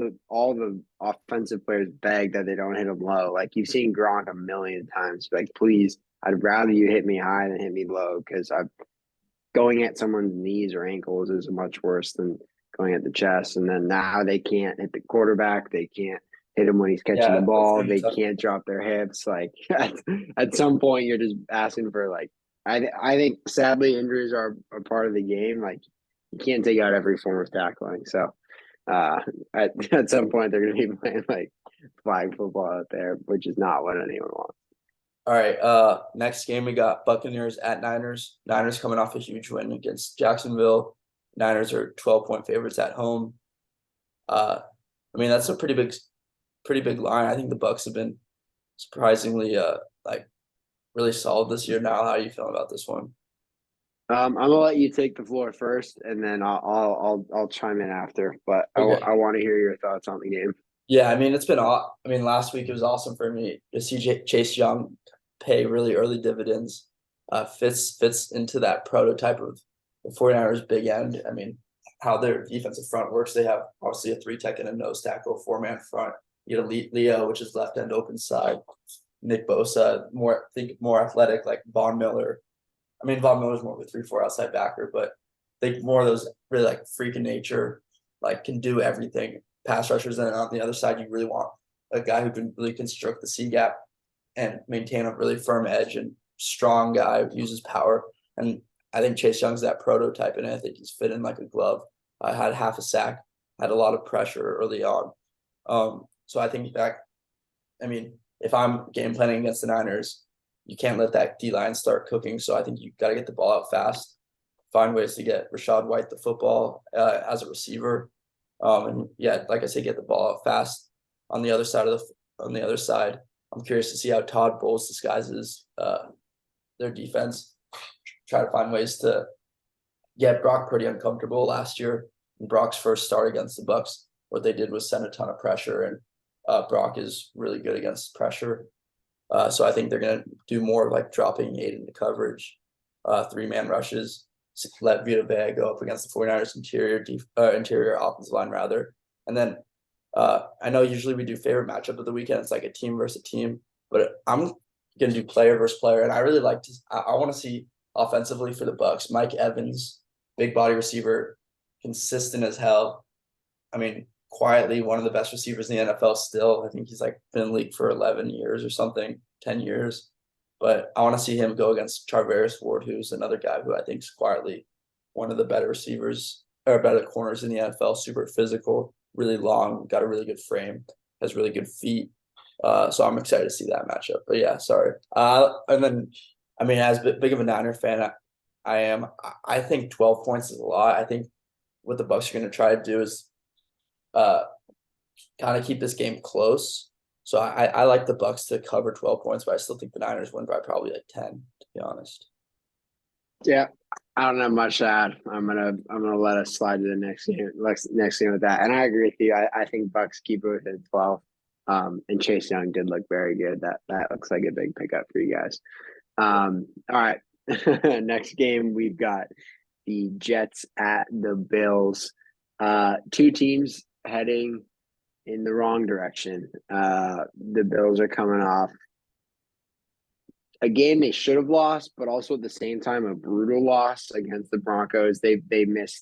the offensive players beg that they don't hit him low. Like you've seen Gronk a million times. Like, please, I'd rather you hit me high than hit me low because I'm going at someone's knees or ankles is much worse than going at the chest. And then now they can't hit the quarterback. They can't hit him when he's catching the Yeah, that's ball. gonna be They tough. can't drop their hips. Like at some point, you're just asking for like. I think sadly injuries are a part of the game. Like you can't take out every form of tackling. So uh, at some point they're going to be playing like flag football out there, which is not what anyone wants. All right. Next game we got Buccaneers at Niners. Niners coming off a huge win against Jacksonville. Niners are 12-point favorites at home. I mean that's a pretty big line. I think the Bucks have been surprisingly like really solid this year. Now, how are you feeling about this one? I'm gonna let you take the floor first, and then I'll chime in after. But Okay. I want to hear your thoughts on the game. Yeah, I mean it's been I mean last week it was awesome for me to see Chase Young pay really early dividends. Fits into that prototype of the 49ers big end. I mean, how their defensive front works. They have obviously a three tech and a nose tackle, four-man front. You know, Leo, which is left end open side. Nick Bosa, more athletic, like Von Miller. I mean, Von Miller's more of a 3-4 outside backer, but they more of those really like freak in nature, like can do everything. Pass rushers, and on the other side, you really want a guy who can really construct the C gap and maintain a really firm edge and strong guy who uses power. And I think Chase Young's that prototype, and I think he's fit in like a glove. I had half a sack, had a lot of pressure early on. So I think that, I mean, if I'm game planning against the Niners, you can't let that D line start cooking. So I think you got to get the ball out fast, find ways to get Rashad White the football as a receiver. And yeah, like I say, get the ball out fast on the other side on the other side. I'm curious to see how Todd Bowles disguises their defense. Try to find ways to get Brock pretty uncomfortable last year. In Brock's first start against the Bucks, what they did was send a ton of pressure, and Brock is really good against pressure. So I think they're going to do more like dropping eight into coverage, three-man rushes, let Vita Vea go up against the 49ers interior offensive line rather. And then I know usually we do favorite matchup of the weekend. It's like a team versus a team, but I'm going to do player versus player. And I really like I want to see offensively for the Bucks, Mike Evans, big body receiver, consistent as hell. I mean, quietly one of the best receivers in the NFL still. I think he's like been in the league for 11 years or something, 10 years. But I want to see him go against Charvarius Ward, who's another guy who I think is quietly one of the better receivers or better corners in the NFL, super physical, really long, got a really good frame, has really good feet. So I'm excited to see that matchup. But yeah, sorry. And then, I mean, as big of a Niner fan I am, I think 12 points is a lot. I think what the Bucks are going to try to do is uh, kind of keep this game close. So I like the Bucks to cover 12 points, but I still think the Niners win by probably like 10, to be honest. Yeah, I don't have much to add. I'm gonna let us slide to the next game. Next game with that, and I agree with you. I think Bucks keep it within 12. And Chase Young did look very good. That looks like a big pickup for you guys. All right. Next game we've got the Jets at the Bills. Two teams heading in the wrong direction. The Bills are coming off a game they should have lost, but also at the same time a brutal loss against the Broncos. The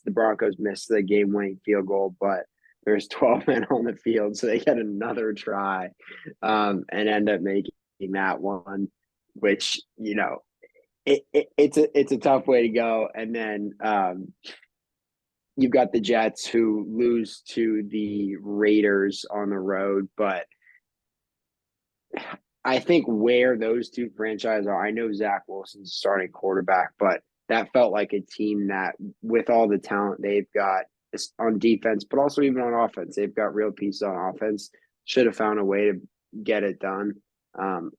Broncos missed the game winning field goal, but there's 12 men on the field, so they get another try and end up making that one, which it's a tough way to go. And then you've got the Jets who lose to the Raiders on the road, but I think where those two franchises are, I know Zach Wilson's starting quarterback, but that felt like a team that, with all the talent they've got on defense, but also even on offense, they've got real pieces on offense. Should have found a way to get it done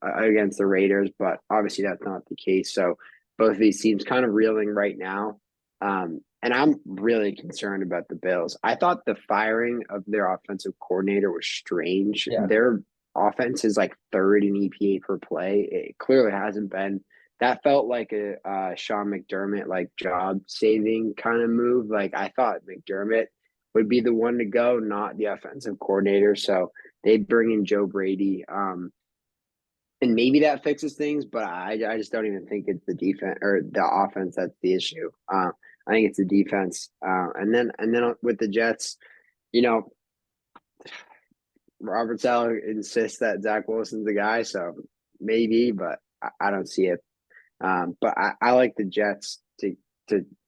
against the Raiders, but obviously that's not the case. So both of these teams kind of reeling right now. And I'm really concerned about the Bills. I thought the firing of their offensive coordinator was strange. Yeah. Their offense is like third in EPA per play. It clearly hasn't been. That felt like a Sean McDermott like job saving kind of move. Like I thought McDermott would be the one to go, not the offensive coordinator. So they bring in Joe Brady. And maybe that fixes things, but I just don't even think it's the defense or the offense that's the issue. I think it's the defense. And then with the Jets, you know, Robert Saleh insists that Zach Wilson's the guy, so maybe, but I don't see it. But I like the Jets to.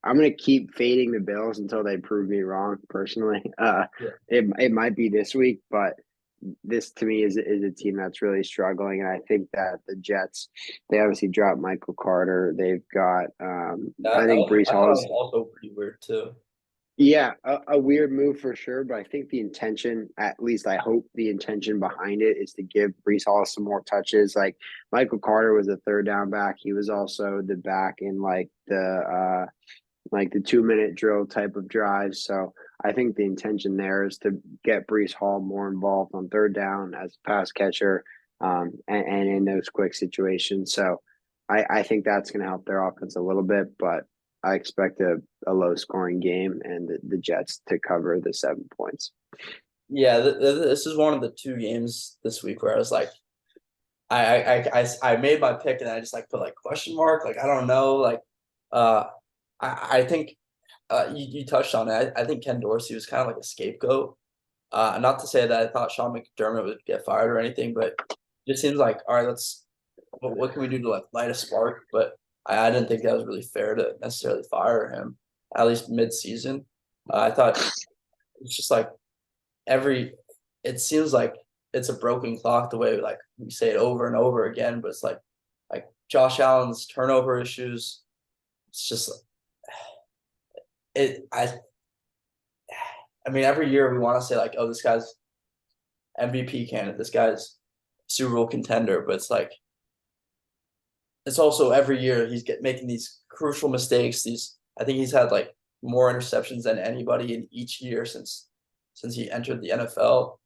I'm gonna keep fading the Bills until they prove me wrong. Personally, Yeah. it might be this week, but this to me is a team that's really struggling, and I think that the Jets, they obviously dropped Michael Carter. They've got I think Brees I thought it Hall's was also pretty weird too. yeah, a weird move for sure, but I think the intention, at least I hope the intention behind it is to give Brees Hall some more touches. Like Michael Carter was a third down back. He was also the back in like the 2 minute drill type of drives. So I think the intention there is to get Brees Hall more involved on third down as a pass catcher, and in those quick situations. So I think that's going to help their offense a little bit, but I expect a low scoring game and the Jets to cover the 7 points. Yeah, this is one of the two games this week where I was like, I made my pick and I just like put like question mark, like I don't know, like uh I think you touched on it. I think Ken Dorsey was kind of like a scapegoat. Not to say that I thought Sean McDermott would get fired or anything, but it just seems like, all right, what can we do to like light a spark? But I didn't think that was really fair to necessarily fire him, at least mid-season. I thought it's just like every it seems like it's a broken clock the way like we say it over and over again, but it's like Josh Allen's turnover issues. It's just it I mean every year we want to say like, oh, this guy's MVP candidate, this guy's Super Bowl contender, but it's like it's also every year he's making these crucial mistakes. These I think he's had like more interceptions than anybody in each year since he entered the NFL.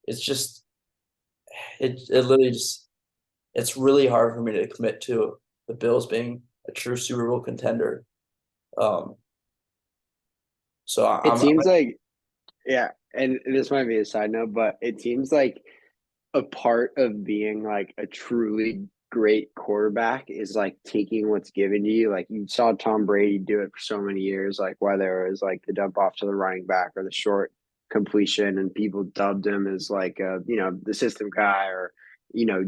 It's just it literally just it's really hard for me to commit to the Bills being a true Super Bowl contender. Um, so It seems like, yeah, and this might be a side note, but it seems like a part of being like a truly great quarterback is like taking what's given to you. Like you saw Tom Brady do it for so many years, like whether it was like the dump off to the running back or the short completion, and people dubbed him as like the system guy or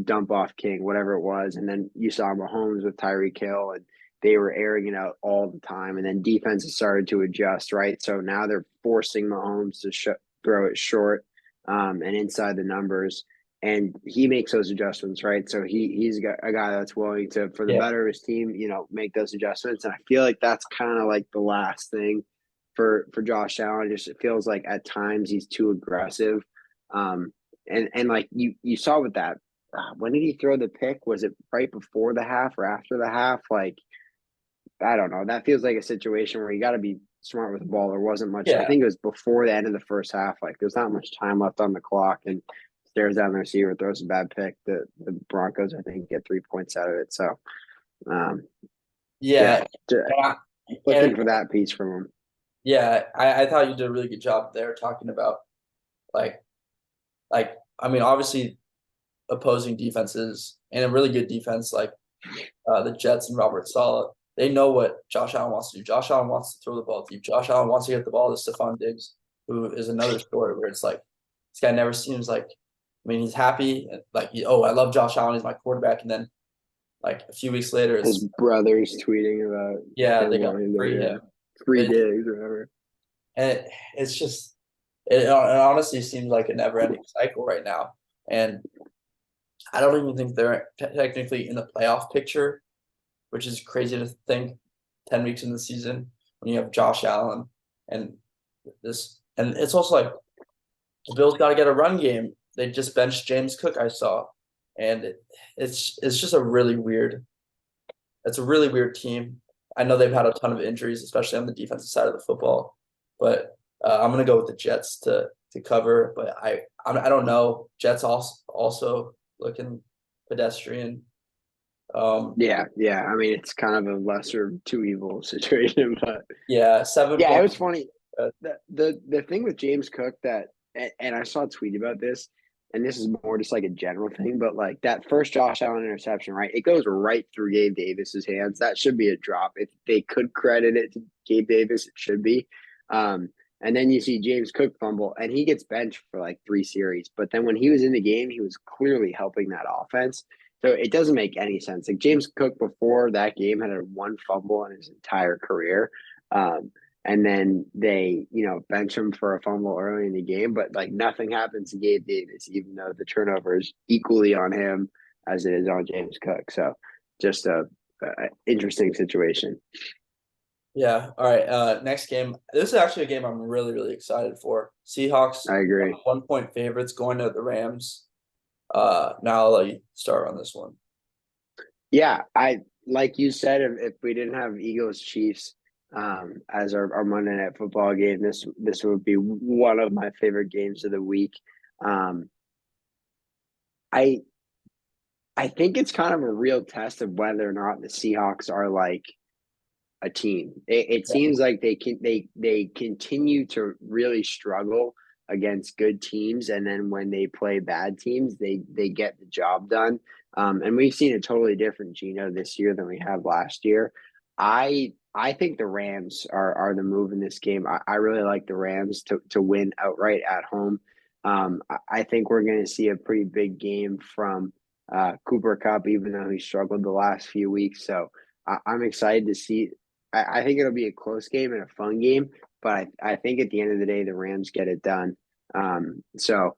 dump off king, whatever it was. And then you saw Mahomes with Tyreek Hill, and they were airing it out all the time. And then defenses started to adjust, right? So now they're forcing Mahomes to throw it short, and inside the numbers, and he makes those adjustments, right? So he's got a guy that's willing to, for the yeah, better of his team, make those adjustments. And I feel like that's kind of like the last thing for Josh Allen. Just it feels like at times he's too aggressive. And like you saw with that, when did he throw the pick? Was it right before the half or after the half? Like I don't know. That feels like a situation where you got to be smart with the ball. There wasn't much. I yeah, think it was before the end of the first half. Like there's not much time left on the clock, and stares down the receiver, throws a bad pick. The Broncos, I think, get 3 points out of it. So, um, yeah, yeah. And looking and for that piece from him. yeah, I thought you did a really good job there talking about like like I mean obviously opposing defenses and a really good defense like the Jets and Robert Saleh. They know what Josh Allen wants to do. Josh Allen wants to throw the ball deep. Josh Allen wants to get the ball to Stephon Diggs, who is another story where it's like this guy never seems like. I mean, he's happy, like oh, I love Josh Allen. He's my quarterback, and then like a few weeks later, His it's brother's tweeting about yeah, him they got wanting to, free him. free It, digs or whatever. and it's just it honestly seems like a never-ending cycle right now. And I don't even think they're technically in the playoff picture, which is crazy to think 10 weeks in the season when you have Josh Allen and this. And it's also like the Bills got to get a run game. They just benched James Cook, I saw. And it's just a really weird, it's a really weird team. I know they've had a ton of injuries, especially on the defensive side of the football. But I'm gonna go with the Jets to cover. But I don't know. Jets also looking pedestrian. Yeah. I mean, it's kind of a lesser two evil situation, but Yeah, seven yeah, it points. was funny. The thing with James Cook that, and I saw a tweet about this, and this is more just like a general thing, but like that first Josh Allen interception, right? It goes right through Gabe Davis's hands. That should be a drop. If they could credit it to Gabe Davis, it should be. Um, and then you see James Cook fumble, and he gets benched for like 3 series. But then when he was in the game, he was clearly helping that offense. So it doesn't make any sense. Like James Cook before that game had a one fumble in his entire career. Um, and then they, bench him for a fumble early in the game, but like nothing happens to Gabe Davis, even though the turnover is equally on him as it is on James Cook. So just a interesting situation. Yeah. All right. Next game. This is actually a game I'm really, really excited for. Seahawks, I agree. 1 point favorites going to the Rams. Now I'll let you start on this one. Yeah, I like you said, if we didn't have Eagles Chiefs as our Monday Night Football game, this would be one of my favorite games of the week. Um, I I think it's kind of a real test of whether or not the Seahawks are like a team. It seems like they continue to really struggle against good teams, and then when they play bad teams, they get the job done. And we've seen a totally different Geno this year than we had last year. I think the Rams are the move in this game. I really like the Rams to win outright at home. I think we're going to see a pretty big game from Cooper Kupp, even though he struggled the last few weeks. So I'm excited to see. I think it'll be a close game and a fun game, but I think at the end of the day, the Rams get it done. So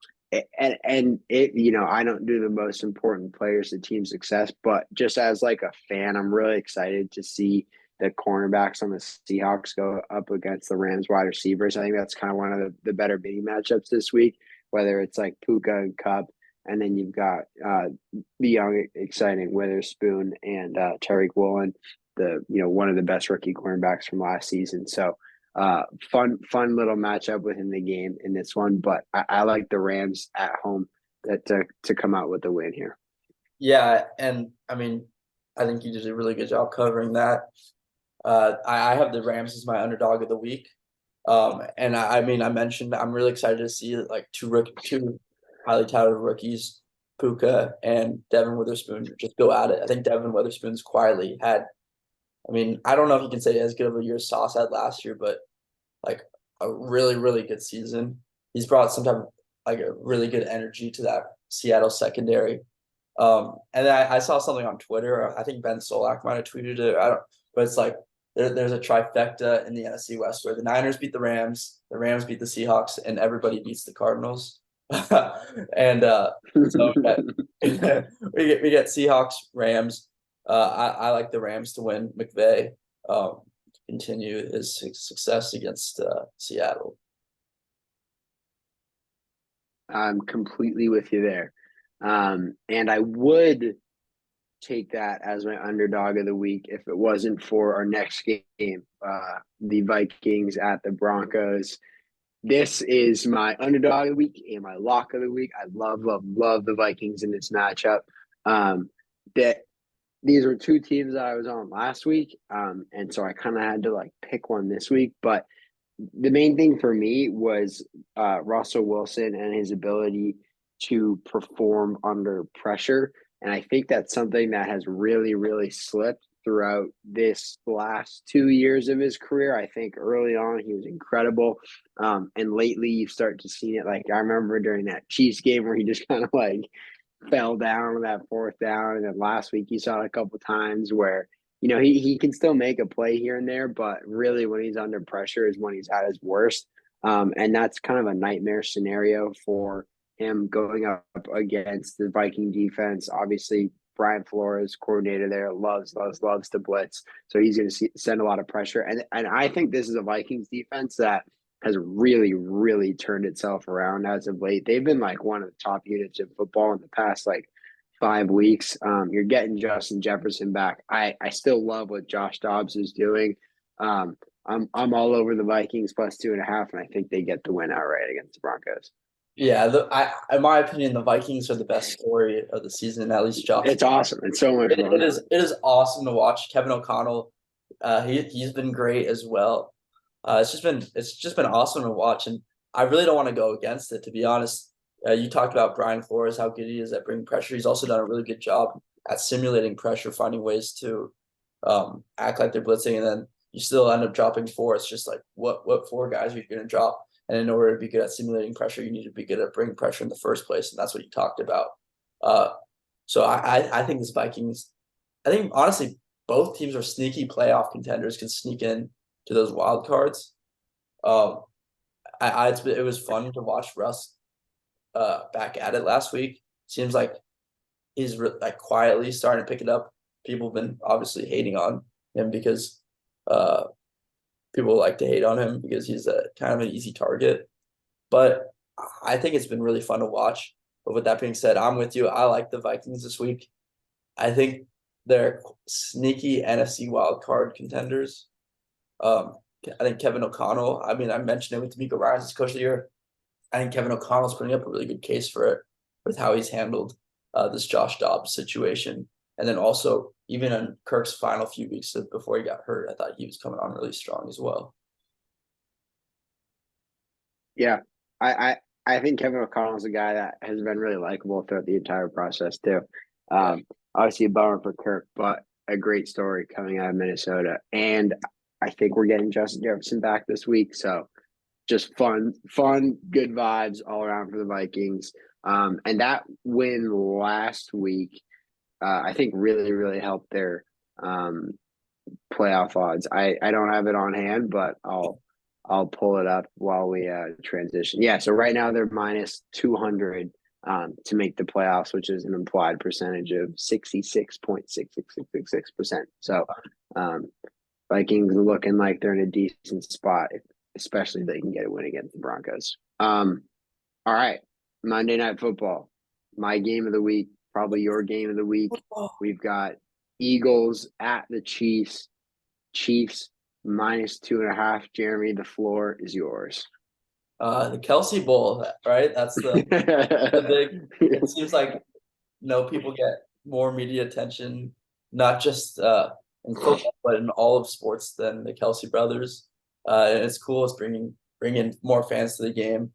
and it, I don't do the most important players to team success, but just as like a fan, I'm really excited to see the cornerbacks on the Seahawks go up against the Rams wide receivers. I think that's kind of one of the better mini matchups this week, whether it's like Puka and Kupp, and then you've got the young, exciting Witherspoon and Tariq Woolen, one of the best rookie cornerbacks from last season. So fun little matchup within the game in this one, but I like the Rams at home to come out with the win here. Yeah, and I mean, I think you did a really good job covering that. I have the Rams as my underdog of the week. And I mean, I mentioned I'm really excited to see like two highly touted rookies, Puka and Devin Witherspoon, just go at it. I think Devin Witherspoon's quietly had, I mean, I don't know if you can say as good of a year as Sauce had last year, but like a really, really good season. He's brought some type of like a really good energy to that Seattle secondary. And then I saw something on Twitter. I think Ben Solak might have tweeted it. I don't, but it's like there's a trifecta in the NFC West where the Niners beat the Rams beat the Seahawks, and everybody beats the Cardinals. And so we get Seahawks, Rams. I like the Rams to win. McVay continue his success against Seattle. I'm completely with you there. And I would take that as my underdog of the week if it wasn't for our next game, the Vikings at the Broncos. This is my underdog of the week and my lock of the week. I love the Vikings in this matchup. That these were two teams that I was on last week, and so I kind of had to like pick one this week. But the main thing for me was Russell Wilson and his ability to perform under pressure. And I think that's something that has really, really slipped throughout this last 2 years of his career. I think early on he was incredible. And lately you start to see it. Like I remember during that Chiefs game where he just kind of like fell down on that fourth down. And then last week you saw it a couple times where, he can still make a play here and there, but really when he's under pressure is when he's at his worst. And that's kind of a nightmare scenario for him going up against the Viking defense. Obviously, Brian Flores, coordinator there, loves to blitz. So he's going to send a lot of pressure. And I think this is a Vikings defense that has really, really turned itself around as of late. They've been like one of the top units in football in the past like 5 weeks. You're getting Justin Jefferson back. I still love what Josh Dobbs is doing. I'm all over the Vikings plus 2.5, and I think they get the win outright against the Broncos. Yeah, in my opinion, the Vikings are the best story of the season. At least Josh. It's awesome. It's so much fun. It is awesome to watch. Kevin O'Connell, he's been great as well. It's just been awesome to watch, and I really don't want to go against it, to be honest. You talked about Brian Flores, how good he is at bringing pressure. He's also done a really good job at simulating pressure, finding ways to act like they're blitzing, and then you still end up dropping four. It's just like what four guys are you going to drop? And in order to be good at simulating pressure, you need to be good at bringing pressure in the first place, and that's what you talked about. Uh, so I think this Vikings, I think honestly both teams are sneaky playoff contenders, can sneak in to those wild cards. Um, it was fun to watch Russ back at it last week. Seems like he's like quietly starting to pick it up. People have been obviously hating on him because uh people like to hate on him because he's a kind of an easy target. But I think it's been really fun to watch. But with that being said, I'm with you. I like the Vikings this week. I think they're sneaky NFC wild card contenders. Um, I think Kevin O'Connell. I mean, I mentioned it with D'Amico Ryans as coach of the year. I think Kevin O'Connell's putting up a really good case for it with how he's handled this Josh Dobbs situation. And then also, even in Kirk's final few weeks before he got hurt, I thought he was coming on really strong as well. Yeah, I think Kevin O'Connell is a guy that has been really likable throughout the entire process too. Yeah. Obviously a bummer for Kirk, but a great story coming out of Minnesota. And I think we're getting Justin Jefferson back this week, so just fun, good vibes all around for the Vikings. And that win last week, I think really helped their playoff odds. I don't have it on hand, but I'll pull it up while we transition. Yeah, so right now they're minus 200 to make the playoffs, which is an implied percentage of 66.6666%. So Vikings looking like they're in a decent spot, especially if they can get a win against the Broncos. All right, Monday Night Football, my game of the week, probably your game of the week. We've got Eagles at the Chiefs. Chiefs minus 2.5. Jeremy, the floor is yours. The Kelsey Bowl, right? That's the big. It seems like people get more media attention, not just in football, but in all of sports than the Kelsey brothers. And it's cool. It's bringing more fans to the game.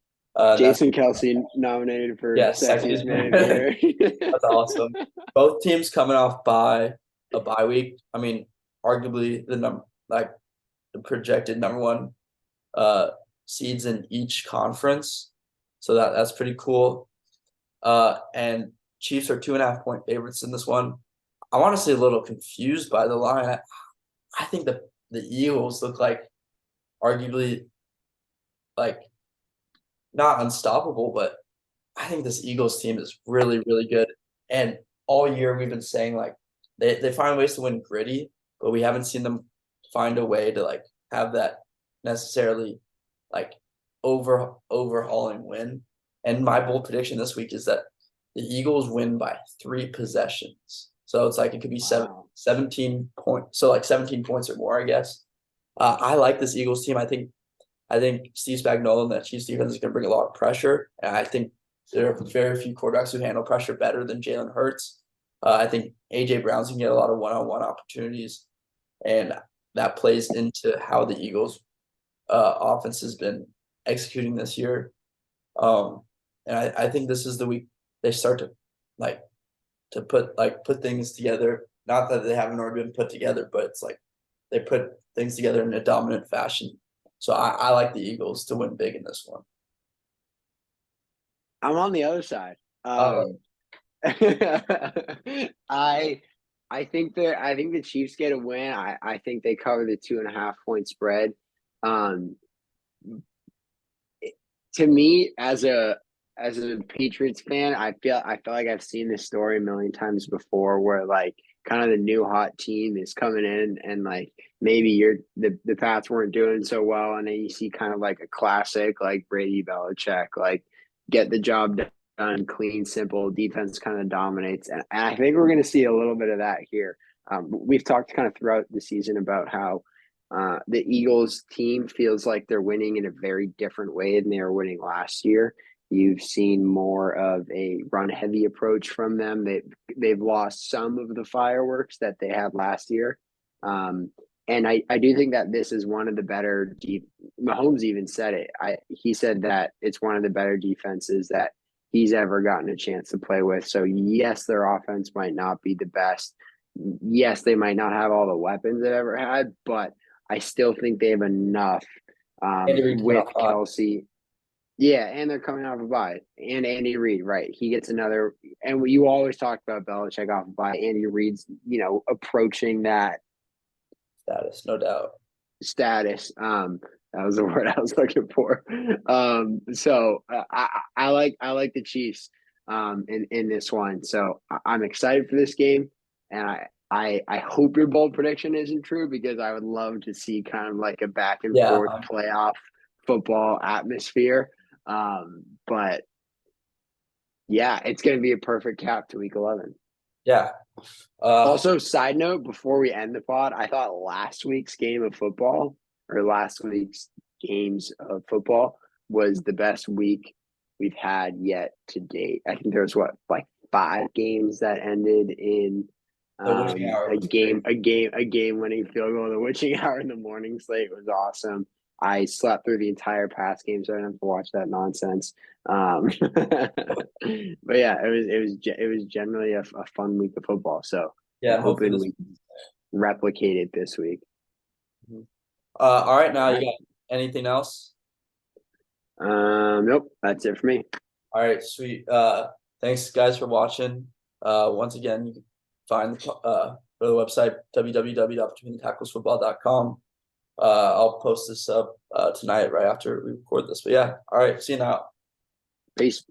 Jason Kelsey nominated for sexiest man of the year. That's awesome. Both teams coming off a bye week. I mean, arguably the projected number one seeds in each conference. So that's pretty cool. And Chiefs are 2.5 point favorites in this one. I'm honestly a little confused by the line. I think the Eagles look like arguably like not unstoppable, but I think this Eagles team is really good. And all year we've been saying like they find ways to win gritty, but we haven't seen them find a way to like have that necessarily like overhauling win. And my bold prediction this week is that the Eagles win by 3 possessions. So it's like it could be 17 points. So like 17 points or more, I guess. I like this Eagles team. I think Steve Spagnuolo and that Chiefs defense is going to bring a lot of pressure. And I think there are very few quarterbacks who handle pressure better than Jalen Hurts. I think A.J. Brown's going to get a lot of one-on-one opportunities. And that plays into how the Eagles offense has been executing this year. And I think this is the week they start to put things together. Not that they haven't already been put together, but it's like they put things together in a dominant fashion. So I like the Eagles to win big in this one. I'm on the other side. I think the Chiefs get a win. I think they cover the 2.5 point spread. To me, as a Patriots fan, I feel like I've seen this story a million times before, where like kind of the new hot team is coming in and like maybe the Pats weren't doing so well, and then you see kind of like a classic like Brady Belichick, like get the job done, clean, simple, defense kind of dominates, and I think we're going to see a little bit of that here. We've talked kind of throughout the season about how the Eagles team feels like they're winning in a very different way than they were winning last year. You've seen more of a run heavy approach from them. They've lost some of the fireworks that they had last year. And I do think that this is one of the better Mahomes even said it. He said that it's one of the better defenses that he's ever gotten a chance to play with. So yes, their offense might not be the best. Yes, they might not have all the weapons they've ever had, but I still think they have enough Andy Reid coming with off hot. Kelsey. Yeah, and they're coming off a bye. And Andy Reid, right? He gets another. And you always talk about Belichick off a bye. Andy Reid's, approaching that Status, no doubt. status. That was the word I was looking for. I like the Chiefs in this one. So I'm excited for this game, and I hope your bold prediction isn't true because I would love to see kind of like a back and Yeah, forth playoff football atmosphere. But yeah, it's going to be a perfect cap to Week 11. yeah. Also, side note, before we end the pod, I thought last week's game of football or last week's games of football was the best week we've had yet to date. I think there was like 5 games that ended in The witching hour a was game, great. a game winning field goal. The witching hour in the morning slate was awesome. I slept through the entire past game, so I didn't have to watch that nonsense. But yeah, it was generally a fun week of football. So Yeah, I'm and hopefully hoping this. we replicate it this week. All right, now All you right. got anything else? Nope, that's it for me. All right, sweet. Thanks guys for watching. Once again, you can find go to the website www.betweenthetacklesfootball.com. I'll post this up tonight right after we record this. But yeah, all right, see you now. Peace.